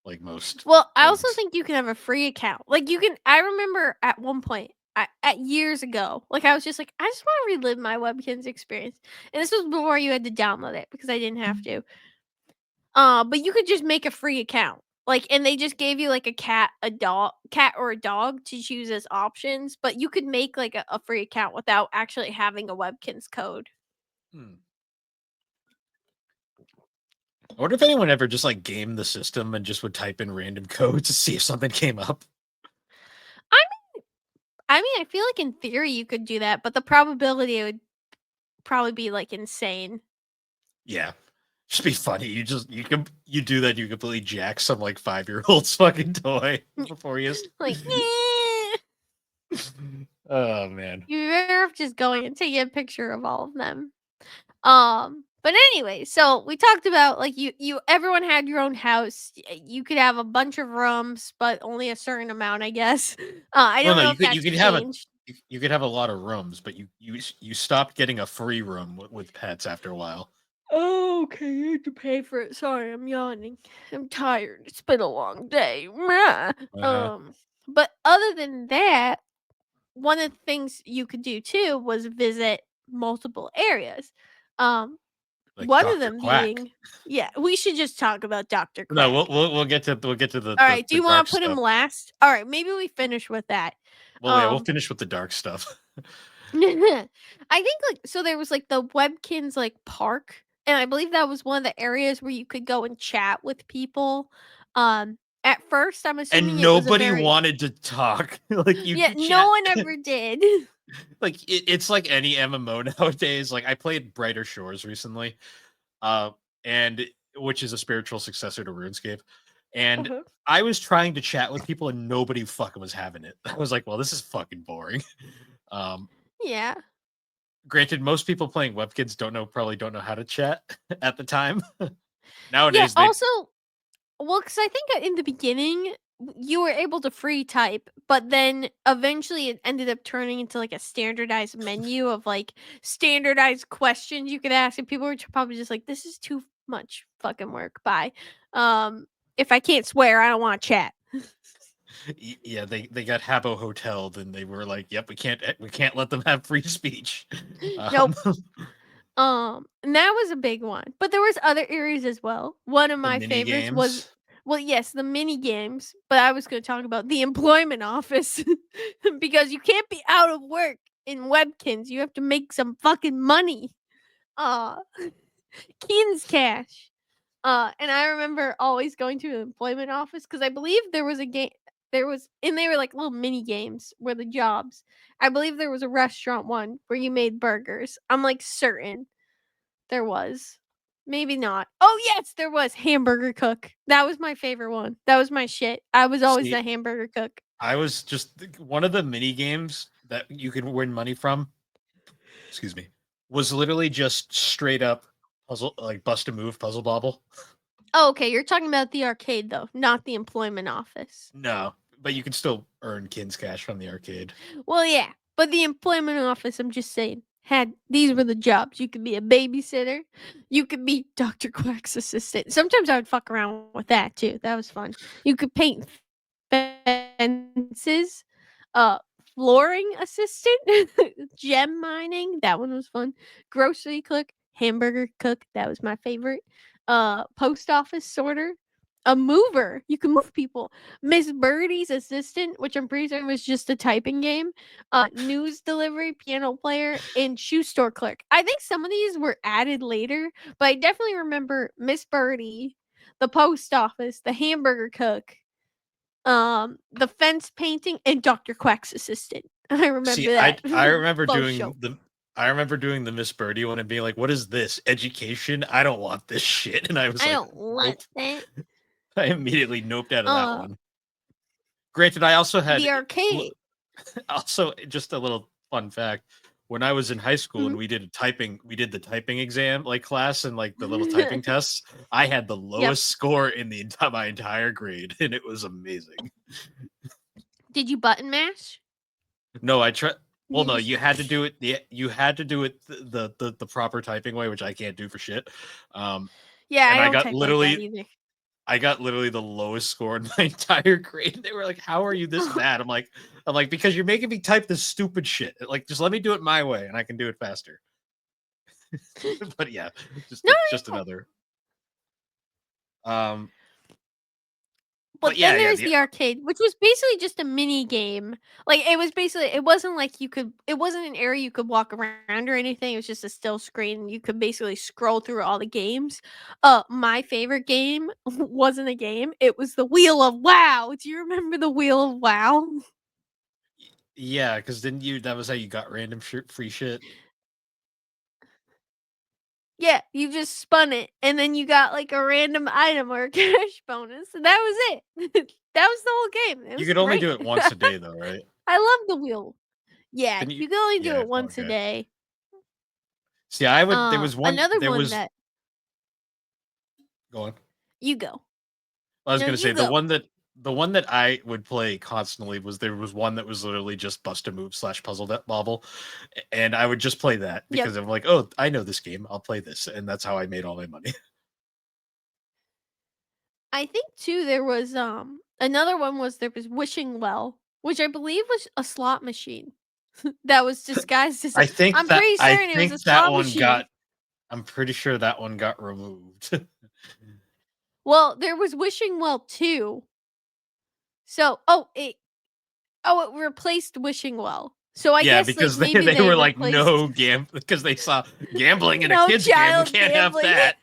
like most Well, I also things. think you can have a free account. Like you can I remember at one point, at years ago, like I was just like, I just want to relive my Webkins experience. And this was before you had to download it because I didn't have to. But you could just make a free account. Like, and they just gave you like a cat or a dog to choose as options, but you could make like a free account without actually having a Webkins code. Hmm. I wonder if anyone ever just like gamed the system and just would type in random code to see if something came up. I I mean, I feel like in theory you could do that, but the probability would probably be like insane. Yeah, just be funny. You do that. You completely jack some like 5-year old's fucking toy before you. Like, eh. Oh man. You're better off just going and taking a picture of all of them. But anyway, so we talked about like you everyone had your own house. You could have a bunch of rooms, but only a certain amount, I guess. I Well, don't no, know if you that's could have changed. you could have a lot of rooms, but you stopped getting a free room with pets after a while. Oh, okay, you have to pay for it. Sorry, I'm yawning. I'm tired. It's been a long day. Mwah. Uh huh. But other than that, one of the things you could do too was visit multiple areas. Um, Like one of Dr. them Quack. being yeah, we should just talk about Dr. No, we'll Quack. we'll we'll get to All right, do the you wanna dark put him stuff. last? All right, maybe we finish with that. Well, yeah, we'll Um, finish with the dark stuff. I think, like so there was, like, the Webkinz, like, park, and I believe that was one of the areas where you could go and chat with people. At first, I'm assuming And it was a nobody very wanted to talk. Like, you yeah, could no chat. one ever did. Like, it's like any MMO nowadays. Like, I played Brighter Shores recently, uh, and which is a spiritual successor to RuneScape, and Uh-huh. I was trying to chat with people, and nobody fucking was having it. I was like, "Well, this is fucking boring." Um, Yeah. Granted, most people playing Webkids probably don't know how to chat at the time. Yeah, Nowadays, they also well, because I think in the beginning, you were able to free type, but then eventually it ended up turning into, like, a standardized menu of, like, standardized questions you could ask, and people were probably just like, "This is too much fucking work, bye." Um, if I can't swear, I don't wanna chat. yeah, they got Habbo Hotel, then they were like, "Yep, we can't let them have free speech." Um, Nope. And that was a big one, but there was other areas as well. One of the my mini favorites was games. well, yes, the mini games, but I was gonna talk about the employment office because you can't be out of work in Webkins, you have to make some fucking money. Uh, Keen's Cash. And I remember always going to the employment office because I believe there was a game there was and they were like little mini games where the jobs. I believe there was a restaurant one where you made burgers. I'm like certain. There was. Maybe not. Oh, yes, there was hamburger cook. That was my favorite one. That was my shit. I was always See, the hamburger cook. I was just one of the mini games that you could win money from, excuse me, was literally just straight up puzzle, like bust a move puzzle bobble. Oh, okay, you're talking about the arcade though, not the employment office. No, but you can still earn Kins Cash from the arcade. Well, yeah, but the employment office, I'm just saying, had these were the jobs. You could be a babysitter, you could be Dr. Quack's assistant. Sometimes I would fuck around with that too. That was fun. You could paint fences, uh, flooring assistant, gem mining. That one was fun. Grocery cook, hamburger cook. That was my favorite. Post office sorter. A mover. You can move people. Miss Birdie's assistant, which I'm pretty certain was just a typing game, news delivery, piano player, and shoe store clerk. I think some of these were added later, but I definitely remember Miss Birdie, the post office, the hamburger cook, the fence painting, and Dr. Quack's assistant. I See, remember that. Both show. I remember doing the Miss Birdie one and being like, "What is this? Education? I don't want this shit." And I was I like, don't want "Nope." that. I immediately noped out of that Uh, one. Granted, I also had the arcade. also just a little fun fact. When I was in high school and Mhm. we did the typing exam like class and like the little typing tests. I had the Yep. lowest score in my entire grade, and it was amazing. Did you button mash? No, I tried. Well, You no, just you had to do it. You had to do it the proper typing way, which I can't do for shit. Um, yeah, and I don't type like that either. I got literally the lowest score in my entire grade. They were like, "How are you this bad?" I'm like, because you're making me type this stupid shit. Like, just let me do it my way, and I can do it faster. But yeah, No, just no. another. Um, but But then yeah, there's the arcade, which was basically just a mini game. Like it was basically it wasn't like you could it wasn't an area you could walk around or anything. It was just a still screen. You could basically scroll through all the games. My favorite game wasn't a game. It was the Wheel of Wow. Do you remember the Wheel of Wow? yeah, because then you that was how you got random free shit. Yeah, you just spun it and then you got like a random item or a cash bonus. And that was it. That was the whole game. It You was could only great. do it once a day, though, right? I love the wheel. Yeah, Then you, you can only do yeah, it once a okay. day. See, I would. Another There one was. that Go on. you go. I was No, gonna say you go. the one that I would play constantly was there was one that was literally just bust a move slash puzzle bobble, and I would just play that Yep. because I'm like, oh, I know this game, I'll play this, and that's how I made all my money. I think too there was another one was there was Wishing Well, which I believe was a slot machine. that was disguised as a I think I'm that pretty I certain it was a think that slot one machine. got I'm pretty sure that one got removed. Well, there was Wishing Well 2. So it replaced Wishing Well. So I Yeah, guess, like, because they maybe they they were like, replaced "No because they saw gambling in a no kid's game, we child can't have gambling. that."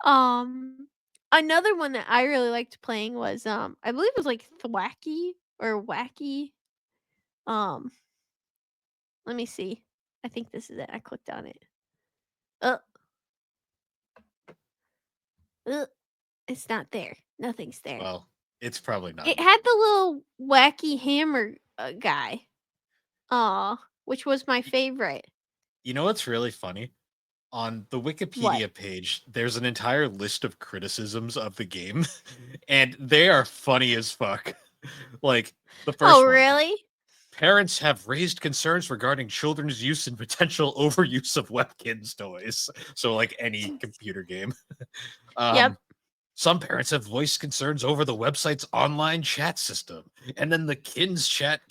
Um, Another one that I really liked playing was, I believe it was, like, Thwacky or Wacky. Um, Let me see. I think this is it. I clicked on it. Uh, it's not there. Nothing's there. well, it's probably not It in the had game. the little wacky hammer, guy. Which was my Y favorite. You know what's really funny? On the What? Wikipedia page, there's an entire list of criticisms of the game, and they are funny as fuck. Like, the Oh, first one, really? "Parents have raised concerns regarding children's use and potential overuse of Webkinz toys." So, like, any computer game. Yep. Um, "Some parents have voiced concerns over the website's online chat system, and then the Kins Chat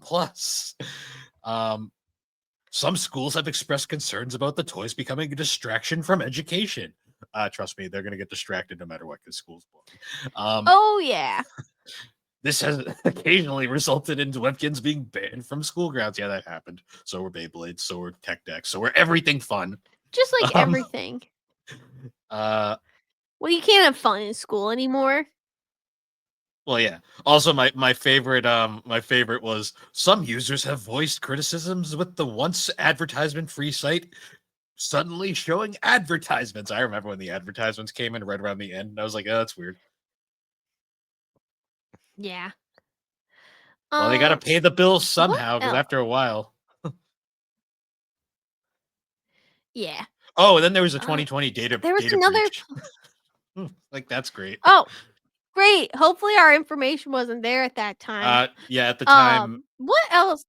Plus." Um, "Some schools have expressed concerns about the toys becoming a distraction from education." Trust me, they're gonna get distracted no matter what, because school's boring. Um, Oh, yeah. "This has occasionally resulted in Webkins being banned from school grounds." Yeah, that happened. So were Beyblades, so were Tech Decks, so were everything fun. Just like Um, everything. uh, Well, you can't have fun in school anymore. well, yeah. Also, my favorite was, "Some users have voiced criticisms with the once advertisement-free site suddenly showing advertisements." I remember when the advertisements came in right around the end, and I was like, "Oh, that's weird." Yeah. Well, they gotta Um, pay the bills what somehow, because else? after a while. Yeah. Oh, and then there was a Uh, 2020 there was data another breach. Like, that's great. Oh, great. Hopefully our information wasn't there at that time. Yeah, at the time, What else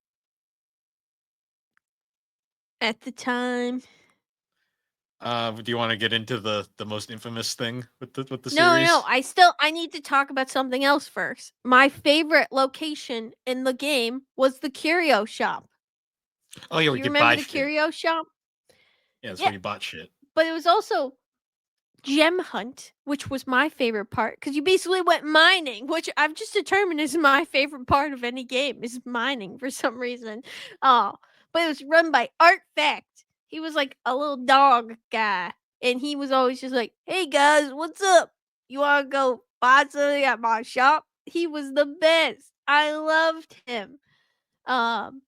at the time? do you wanna get into the most infamous thing with the No, no, series? I need to talk about something else first. My favorite location in the game was the curio shop. Oh, yeah, where you You could remember buy the shit. curio shop? Yeah, that's Yeah, where you bought shit. but it was also gem hunt, which was my favorite part because you basically went mining, which I've just determined is my favorite part of any game is mining for some reason. Oh, but it was run by Art Fact. He was like a little dog guy, and he was always just like, "Hey guys, what's up? You want to go buy something at my shop?" He was the best. I loved him. Um,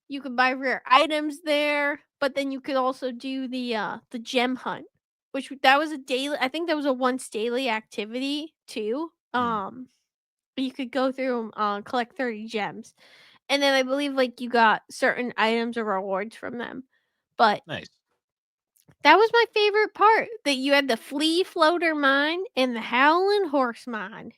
you could buy rare items there, but then you could also do the gem hunt, which that was a daily I think that was a once daily activity too. Hmm, You could go through 'em, collect 30 gems, and then I believe, like, you got certain items or rewards from them. But nice. that was my favorite part, that you had the flea floater mine and the howling horse mine.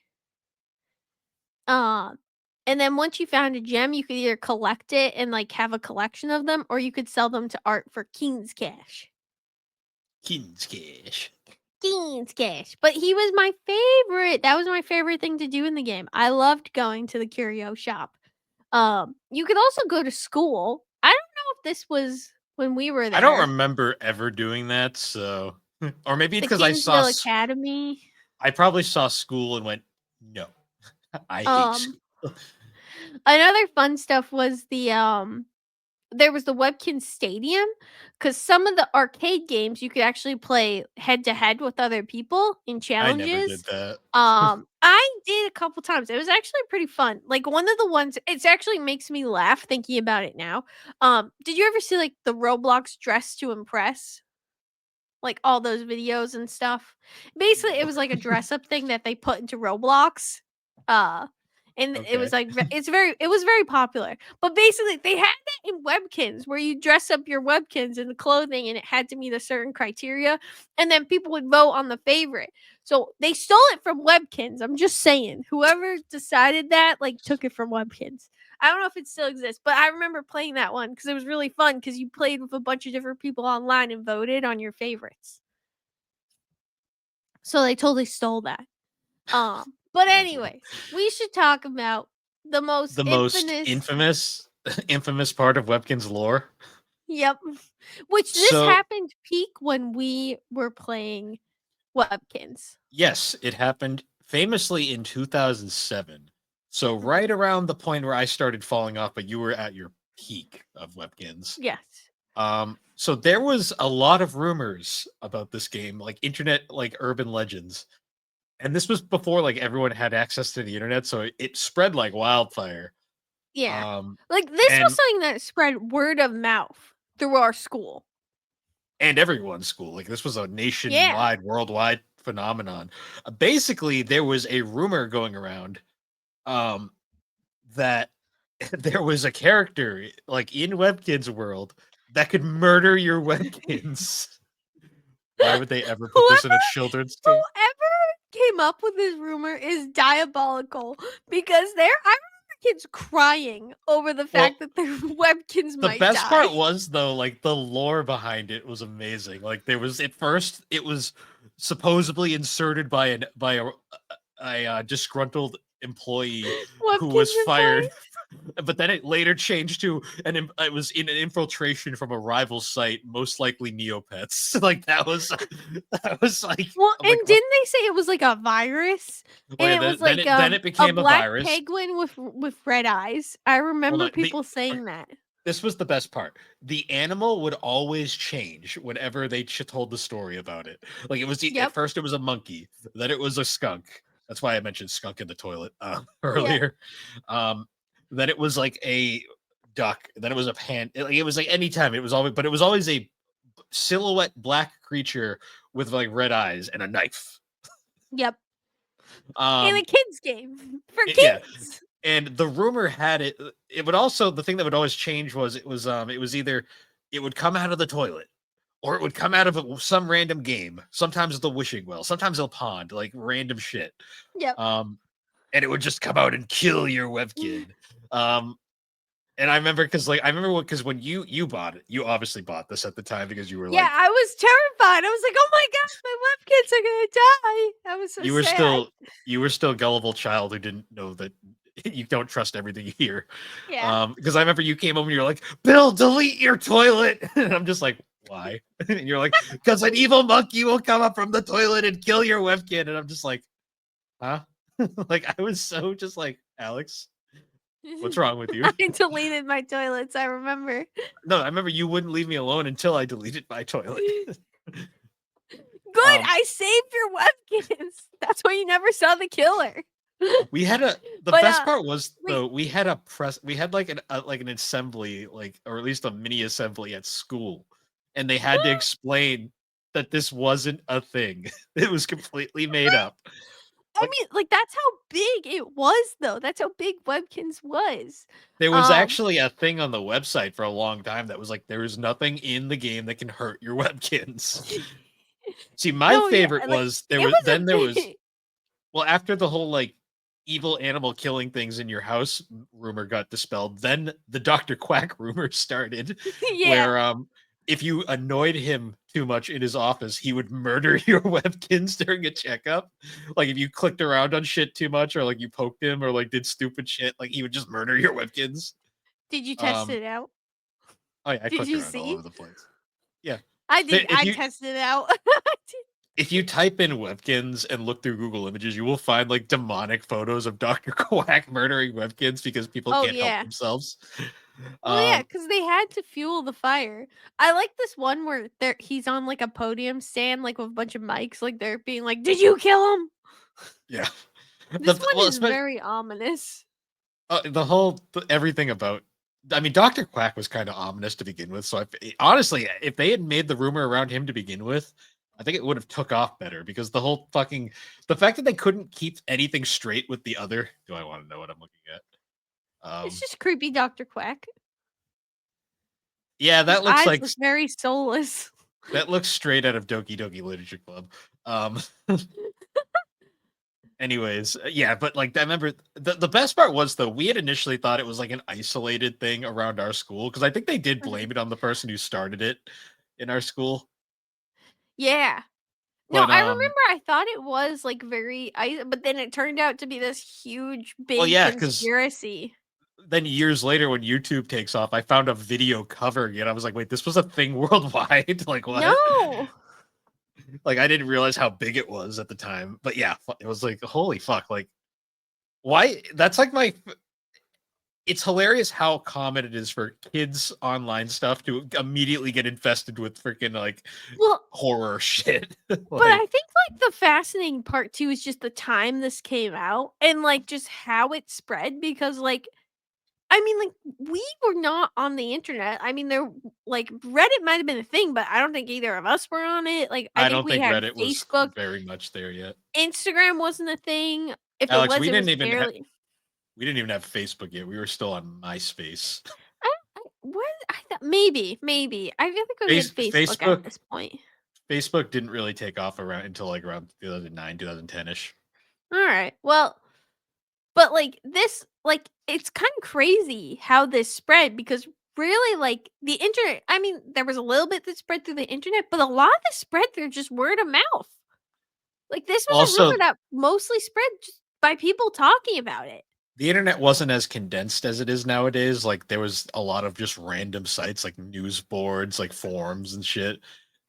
Um, and then once you found a gem, you could either collect it and, like, have a collection of them, or you could sell them to Art for King's Cash. Kid's Cash. King's Cash. But he was my favorite. That was my favorite thing to do in the game. I loved going to the curio shop. You could also go to school. I don't know if this was when we were I don't there. remember ever doing that, so or maybe it's The because I saw Kingsville Academy. I probably saw school and went, "No, I hate Um, school." Another fun stuff was there was the Webkinz Stadium, because some of the arcade games you could actually play head to head with other people in I never challenges. did that. I did a couple times. It was actually pretty fun. Like, one of the ones it actually makes me laugh thinking about it now. Did you ever see, like, the Roblox Dress to Impress? Like, all those videos and stuff? Basically, it No. was like a dress up thing that they put into Roblox. Uh, and it was Okay. like it was very popular. But basically, they had that in Webkins where you dress up your Webkins in the clothing and it had to meet a certain criteria, and then people would vote on the favorite. So they stole it from Webkins. I'm just saying. Whoever decided that, like, took it from Webkins. I don't know if it still exists, but I remember playing that one because it was really fun because you played with a bunch of different people online and voted on your favorites. So they totally stole that. But Lovely. anyways, we should talk about The most The most infamous. infamous infamous part of Webkinz lore. Yep. Which this So happened peak when we were playing Webkinz. yes, it happened famously in 2007. So Mhm. right around the point where I started falling off, but you were at your peak of Webkinz. Yes. So there was a lot of rumors about this game, like internet, like urban legends. And this was before like everyone had access to the internet, so it spread like wildfire. Yeah. Um, Like, this was and something that spread word of mouth through our school. and everyone's school. Like this was a Yeah. nationwide, worldwide phenomenon. Basically, there was a rumor going around um, that there was a character like in Webkins world that could murder your Webkins. Why would they ever put this in a Whoever children's game? whoever came up with this rumor is diabolical because I remember kids crying over the Well, fact that their Webkins the might best die. part was though, like the lore behind it was amazing. Like there was at first it was supposedly inserted by a disgruntled employee who was Webkins fired, employee. but then it later changed to it was in an infiltration from a rival site, most likely Neopets. Like that was like Well, I'm like and what? didn't they say it was like a virus? And Wait, it was then like it a became a black virus. penguin with red eyes. I Hold remember on, people saying that. this was the best part. The animal would always change whenever they told the story about it. Like it was at Yep. first it was a monkey, then it was a skunk. That's why I mentioned skunk in the toilet Yeah. earlier. Um, then it was like a duck. Then it was a pan. It was like anytime. It was always, but it was always a silhouette black creature with like red eyes and a knife. Yep. In a Um, kids game for yeah, kids. and the rumor had it. It would also the thing that would always change was it was either it would come out of the toilet or it would come out of some random game. Sometimes the wishing well, sometimes a pond, like random shit. Yep. Um, and it would just come out and kill your webkin. Um, and I remember because when you bought it, you obviously bought this at the time because you were Yeah, like I was terrified. I was like, "Oh my god, my Webkins are gonna die." I was so you were sad. still you were still gullible child who didn't know that you don't trust everything you hear. Yeah. Because I remember you came home and you're like, Bill, delete your toilet. And I'm just like, why? And you're like, because an evil monkey will come up from the toilet and kill your webkit. And I'm just like, huh? Like I was so just like, Alex, what's wrong with you? I deleted my toilets, I remember. No, I remember you wouldn't leave me alone until I deleted my toilet. Good, um, I saved your Webkins. That's why you never saw the killer. we had the But, best part was wait. though we had like an assembly, like, or at least a mini assembly at school, and they had to explain that this wasn't a thing. It was completely made up. I Like mean, like, that's how big it was, though. That's how big Webkins was. there was Um, actually a thing on the website for a long time that was like there is nothing in the game that can hurt your webkins. See, my no, yeah, favorite like, was it was a there was big. well, after the whole like evil animal killing things in your house rumor got dispelled, then the Dr. Quack rumor started, Yeah. where if you annoyed him too much in his office, he would murder your webkins during a checkup. Like if you clicked around on shit too much, or like you poked him, or like did stupid shit, like he would just murder your webkins. Did you test Um, it out? oh yeah, I Did clicked you around all see? over the place. Yeah, I did. if I you tested it out. I did. if you type in Webkins and look through Google Images, you will find like demonic photos of Dr. Quack murdering Webkins because people Oh, can't help yeah. themselves. Well, yeah, Um, because they had to fuel the fire. I like this one where he's on, like, a podium stand, like, with a bunch of mics, like, they're being like, "Did you kill him?" yeah. This one Well, is especially very ominous. the whole everything about. I mean, Dr. Quack was kind of ominous to begin with. So honestly, if they had made the rumor around him to begin with, I think it would have took off better because the fact that they couldn't keep anything straight with the other. Do I want to know what I'm looking at? It's just creepy Dr. Quack. Yeah, His eyes look very soulless. that looks straight out of Doki Doki Literature Club. Um, anyways, yeah, but like I remember the best part was though we had initially thought it was like an isolated thing around our school because I think they did Mhm. blame it on the person who started it in our school. Yeah. No, But I remember I thought it was, like, very but then it turned out to be this huge, well, big yeah, because conspiracy. then years later when YouTube takes off, I found a video covering it. I was like, wait, this was a thing worldwide? Like what? No! Like I didn't realize how big it was at the time. But yeah, it was like, holy fuck, like why that's like my it's hilarious how common it is for kids online stuff to immediately get infested with freaking like Well, horror shit. but I Like think, like, the fascinating part too is just the time this came out and, like, just how it spread because, like, I mean, like, we were not on the internet. I mean, like, Reddit might have been a thing, but I don't think either of us were on it. Like, I I think don't we think had Reddit was Facebook. very much there yet. Instagram wasn't a thing. If Alex, it was barely. we didn't even have Facebook yet. We were still on MySpace. What? I thought maybe. I feel like we had Facebook at Facebook this point. Facebook didn't really take off around until like around 2009, 2010-ish. Alright, well, but, like, this like, it's kinda crazy how this spread because really, like, the internet I mean, there was a little bit that spread through the internet, but a lot of this spread through just word of mouth. Like, this was a rumor Also, that mostly spread just by people talking about it. the internet wasn't as condensed as it is nowadays. Like there was a lot of just random sites like news boards, like forums and shit.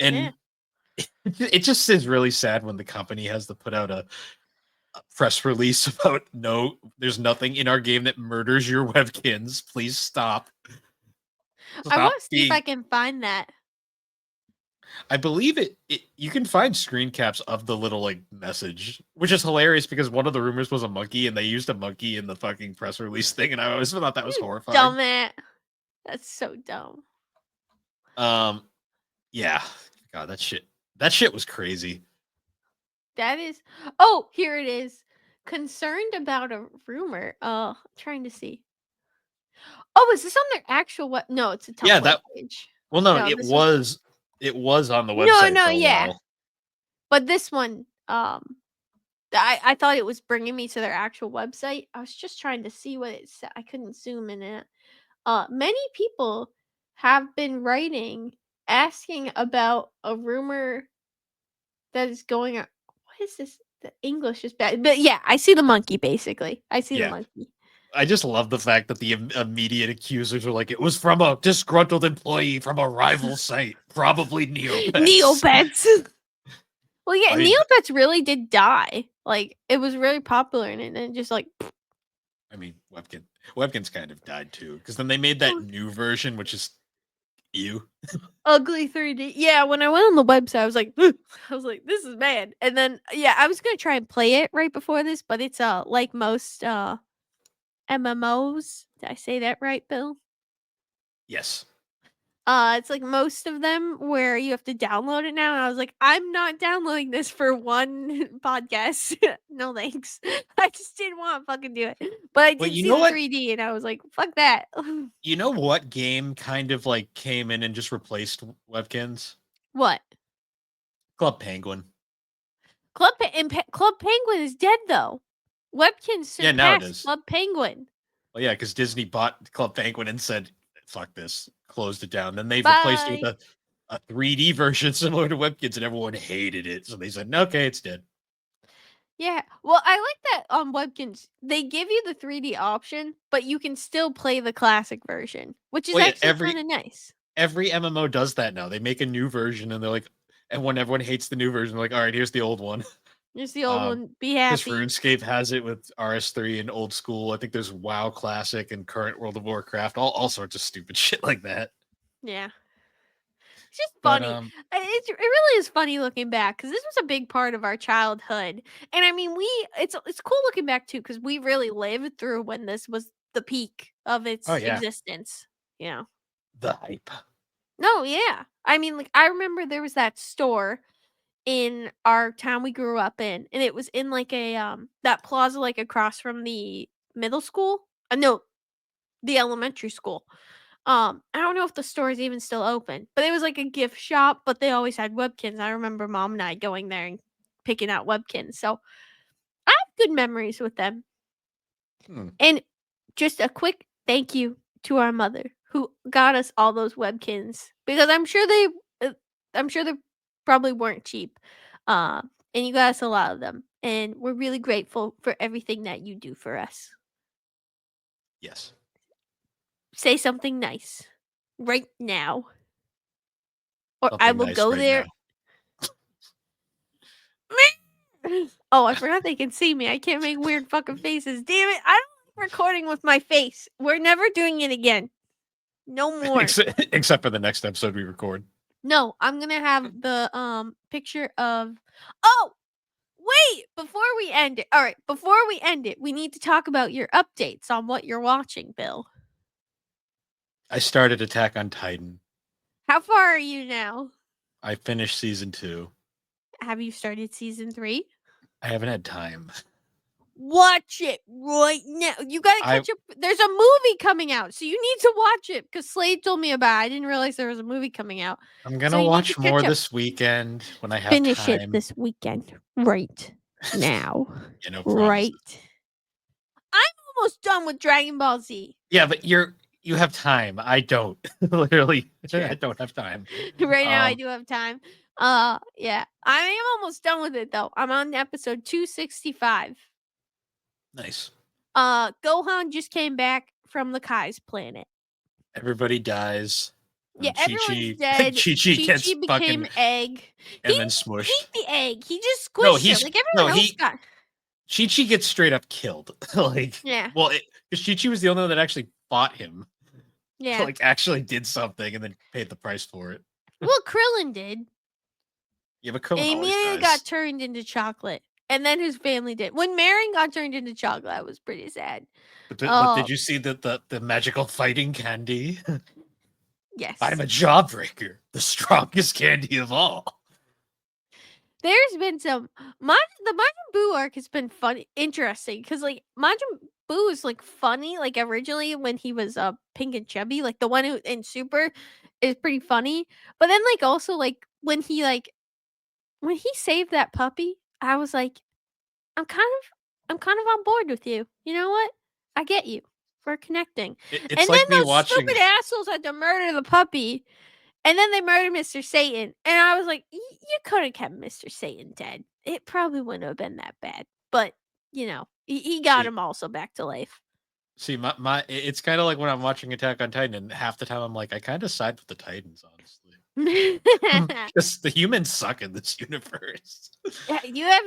Yeah. And it just is really sad when the company has to put out a press release about no, there's nothing in our game that murders your Webkins. Please stop. I wanna Stop see if I being. can find that. I believe it. You can find screen caps of the little like message, which is hilarious because one of the rumors was a monkey, and they used a monkey in the fucking press release thing, and I always thought that was You horrifying. dumbass. That's so dumb. Um, yeah, God, that shit was crazy. That is Oh, here it is. Concerned about a rumor. Trying to see. Oh, is this on their actual web no, it's a Yeah, Tumblr that. page. Well, no, No, this was it was on the No, website no, for a yeah. while. But this one, I thought it was bringing me to their actual website. I was just trying to see what it said. I couldn't zoom in it. Many people have been writing asking about a rumor that is going on. What is this? The English is bad. But yeah, I see the monkey basically. I see the Yeah, monkey. I just love the fact that the immediate accusers are like, it was from a disgruntled employee from a rival site, probably Neopets. Neopets. Well, yeah, I mean, Neopets really did die. Like it was really popular and then just like I mean, Webkins kind of died too, because then they made that new version, which is you. ugly 3D. Yeah, when I went on the website, I was like, "Ugh." I was like, this is bad. And then yeah, I was gonna try and play it right before this, but it's like most MMOs. Did I say that right, Bill? Yes. It's like most of them where you have to download it now, and I was like, I'm not downloading this for one podcast. No thanks. I just didn't want to fucking do it. But I But did you see know the what? 3D, and I was like, fuck that. You know what game kind of like came in and just replaced Webkins? What? Club Penguin. Club Penguin is dead though. Webkinz Yeah, now it surpassed is. Club Penguin. Well, yeah, because Disney bought Club Penguin and said, "Fuck this," closed it down. Then they replaced it with Bye. a 3D version similar to Webkins, and everyone hated it. So they said, "Okay, it's dead." Yeah. Well, I like that on Webkinz. They give you the 3D option, but you can still play the classic version, which is Well, yeah, actually kind of nice. every MMO does that now. They make a new version, and they're like, and when everyone hates the new version, they're like, "All right, here's the old one." There's the old one. Be Because happy. RuneScape has it with RS3 and old school. I think there's WoW Classic and current World of Warcraft, all sorts of stupid shit like that. Yeah. It's just But funny. It really is funny looking back because this was a big part of our childhood. And I mean, it's cool looking back too because we really lived through when this was the peak of oh its yeah, existence. You know. the hype. No, yeah. I mean, like I remember there was that store in our town we grew up in, and it was in like a that plaza like across from the middle school. No, the elementary school. I don't know if the store is even still open, but it was like a gift shop, but they always had Webkins. I remember mom and I going there and picking out Webkins. So I have good memories with them. Hmm. And just a quick thank you to our mother who got us all those Webkins because I'm sure they probably weren't cheap. And you got us a lot of them, and we're really grateful for everything that you do for us. Yes. Say something nice right now, or I Something will nice go right now. there. Oh, I forgot they can see me. I can't make weird fucking faces. Damn it! I don't like recording with my face. We're never doing it again. No more. Except for the next episode we record. No, I'm gonna have the picture of. Oh, wait! Before we end it, all right. Before we end it, we need to talk about your updates on what you're watching, Bill. I started Attack on Titan. How far are you now? I finished season 2. Have you started season 3? I haven't had time. Watch it right now. You gotta I catch up. There's a movie coming out, so you need to watch it because Slade told me about it. I didn't realize there was a movie coming out. I'm So gonna you need to watch more catch up. this weekend when I have Finish it time. this weekend. Right now. Yeah, no promises. Right. I'm almost done with Dragon Ball Z. Yeah, but you have time. I don't. Literally, True. I don't have time. Right now I do have time. Yeah. I am almost done with it though. I'm on episode 265. Nice. Gohan just came back from the Kai's planet. Everybody dies. Yeah, Chi everyone's Chi dead. Chi Chi gets Chi became fucking egg. and He then didn't smushed. eat the egg. He just No, squished it like no everyone else he got. Chi Chi gets straight up killed. Like, Yeah. well, because Chi Chi was the only one that actually fought him. Yeah. Like, actually did something and then paid the price for it. Well, Krillin did. Yeah, but Krillin always Amy dies. got turned into chocolate. And then his family did. When Marin got turned into chocolate, I was pretty sad. But did you see the magical fighting candy? Yes. I'm a jawbreaker, the strongest candy of all. There's been some the Majin Buu arc has been fun, interesting because like Majin Buu is like funny. Like originally when he was pink and chubby, like the one who in Super is pretty funny. But then like also when he saved that puppy, I was like, I'm kind of on board with you. You know what? I get you. We're connecting. It's And then like me those watching. stupid assholes had to murder the puppy. And then they murdered Mr. Satan. And I was like, you could have kept Mr. Satan dead. It probably wouldn't have been that bad. But, he got See, him also back to life. see, it's kind of like when I'm watching Attack on Titan, and half the time I'm like, I kind of side with the Titans, honestly. Because the humans suck in this universe. Yeah, you have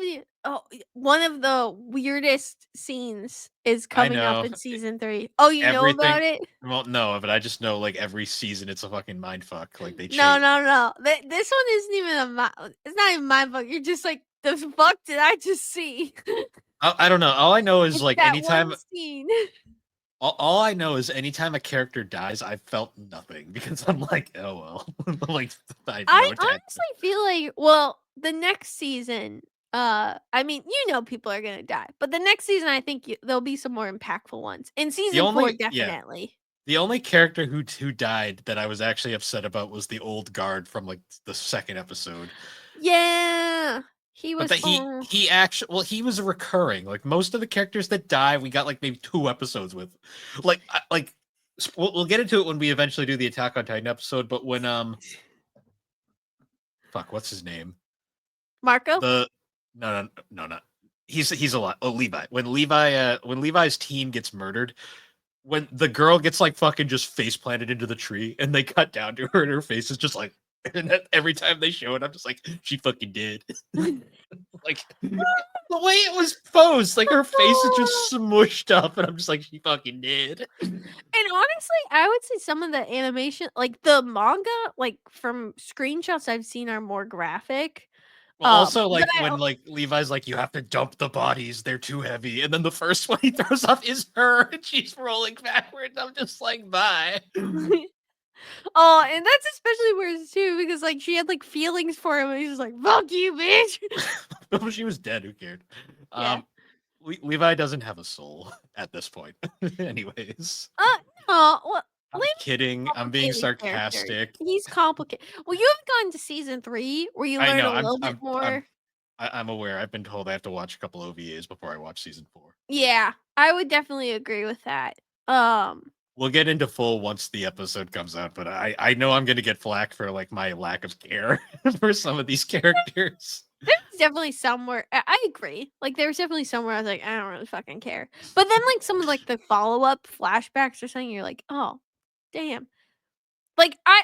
one of the weirdest scenes is I coming up know in season 3. Oh, you know everything. about it? Well, no, but I just know like every season it's a fucking mind fuck. Like they No, change. no, no. This one isn't even it's not even my book. You're just like, the fuck did I just see? I don't know. All I know is It's like that one anytime. scene. All I know is anytime a character dies, I felt nothing because I'm like, oh well, like I have I no attachment. honestly feel like, well, the next season, I mean, people are gonna die, but the next season, I think there'll be some more impactful ones. In season 4, definitely. The only character who died that I was actually upset about was the old guard from like the second episode. Yeah, he But was. that he actually, well, he was recurring. Like most of the characters that die, we got like maybe 2 episodes with. Like we'll get into it when we eventually do the Attack on Titan episode. But when fuck, what's his name? Marco. No. He's a lot. Oh, Levi. When Levi's team gets murdered, when the girl gets like fucking just face planted into the tree and they cut down to her and her face is just like, and every time they show it, I'm just like, she fucking did. Like the way it was posed, like her face is just smushed up, and I'm just like, she fucking did. And honestly, I would say some of the animation, like the manga, like from screenshots I've seen, are more graphic. Well, also But like when like Levi's like, you have to dump the bodies, they're too heavy, and then the first one he throws off is her, and she's rolling backwards. I'm just like, bye. Oh, and that's especially worse too because like she had like feelings for him, and he's just like, "Fuck you, bitch." She was dead. Who cared? Yeah. Levi doesn't have a soul at this point. Anyways, No. Well, I'm Levi's kidding. a I'm being complicated character. sarcastic. He's complicated. Well, you haven't gotten to season 3 where you I learn know. a little bit more. I'm aware. I've been told I have to watch a couple OVAs before I watch season 4. Yeah, I would definitely agree with that. Um, We'll get into full once the episode comes out, but I know I'm gonna get flack for like my lack of care for some of these characters. There's definitely somewhere I agree. Like, there's definitely somewhere I was like, "I don't really fucking care." But then, like, some of, like, the follow-up flashbacks or something, you're like, "Oh, damn." Like, I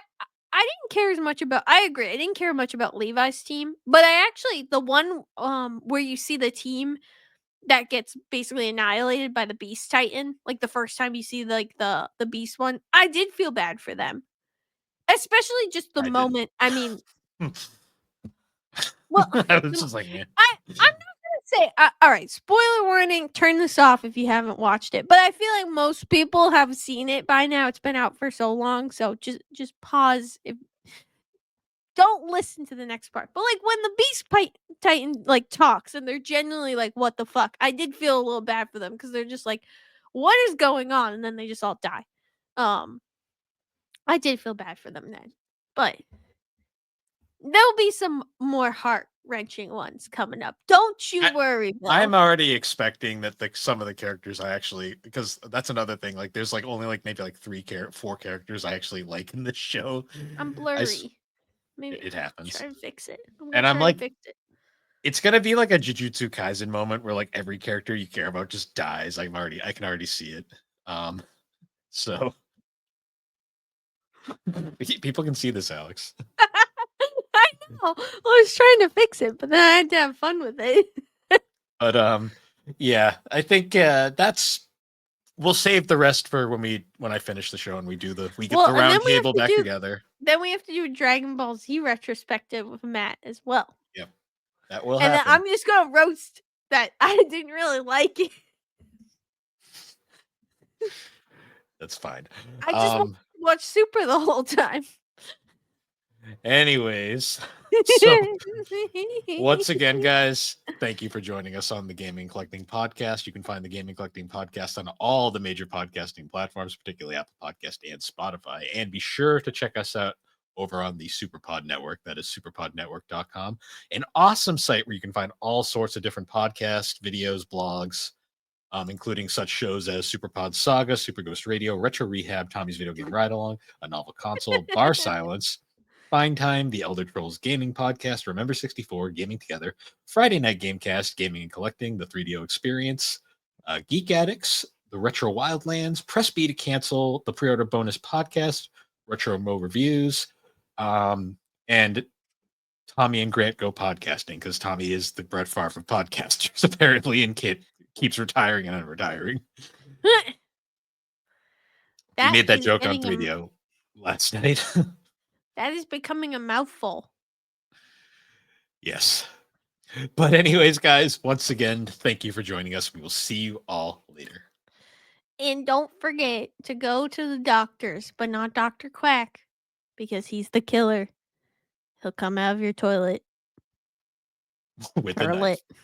didn't care as much about I agree, I didn't care much about Levi's team, but I actually the one, where you see the team that gets basically annihilated by the Beast Titan, like, the first time you see, like, the Beast one, I did feel bad for them. Especially just the I didn't. moment I mean, well, I was the just like, yeah. I'm not gonna say alright, spoiler warning, turn this off if you haven't watched it, but I feel like most people have seen it by now, it's been out for so long, so just pause if don't listen to the next part, but, like, when the Titan, like, talks and they're genuinely like, "What the fuck?" I did feel a little bad for them because 'cause they're just like, "What is going on?" And then they just all die. Um, I did feel bad for them then, but there'll be some more heart-wrenching ones coming up. Don't you worry, I'm Bill. already expecting that some of the characters I actually, because that's another thing. Like, there's like only like maybe like four characters I actually like in this show. I'm I s- blurry. Maybe it happens, try and fix it. I'm gonna and I'm try and like, fix it. it's gonna be like a Jujutsu Kaisen moment where like every character you care about just dies. I can already see it. Um, so people can see this, Alex. I know. I was trying to fix it, but then I had to have fun with it. But yeah, I think that's we'll save the rest for when I finish the show and we get Well, the and then round table back together. we have to do a Dragon Ball Z retrospective with Matt as well. Yep, that will And then happen. I'm just gonna roast that I didn't really like it. That's fine. I just wanted Um, to watch Super the whole time. anyways, so once again, guys, thank you for joining us on the Gaming Collecting Podcast. You can find the Gaming Collecting Podcast on all the major podcasting platforms, particularly Apple Podcast and Spotify. And be sure to check us out over on the Superpod Network. That is superpodnetwork.com, an awesome site where you can find all sorts of different podcasts, videos, blogs, including such shows as Superpod Saga, Super Ghost Radio, Retro Rehab, Tommy's Video Game Ride Along, A Novel Console, Bar Silence, Find Time, The Elder Trolls Gaming Podcast, Remember 64, Gaming Together, Friday Night Gamecast, Gaming and Collecting, The 3DO Experience, Geek Addicts, The Retro Wildlands, Press B to Cancel, The Pre-Order Bonus Podcast, Retro Mo Reviews, and Tommy and Grant Go Podcasting, because Tommy is the Brett Favre of podcasters, apparently, and keeps retiring and unretiring. We That made that is joke on getting a 3DO last night. that is becoming a mouthful. Yes. But anyways, guys, once again, thank you for joining us. We will see you all later. And don't forget to go to the doctors, but not Dr. Quack, because he's the killer. He'll come out of your toilet. With a Curl knife. it.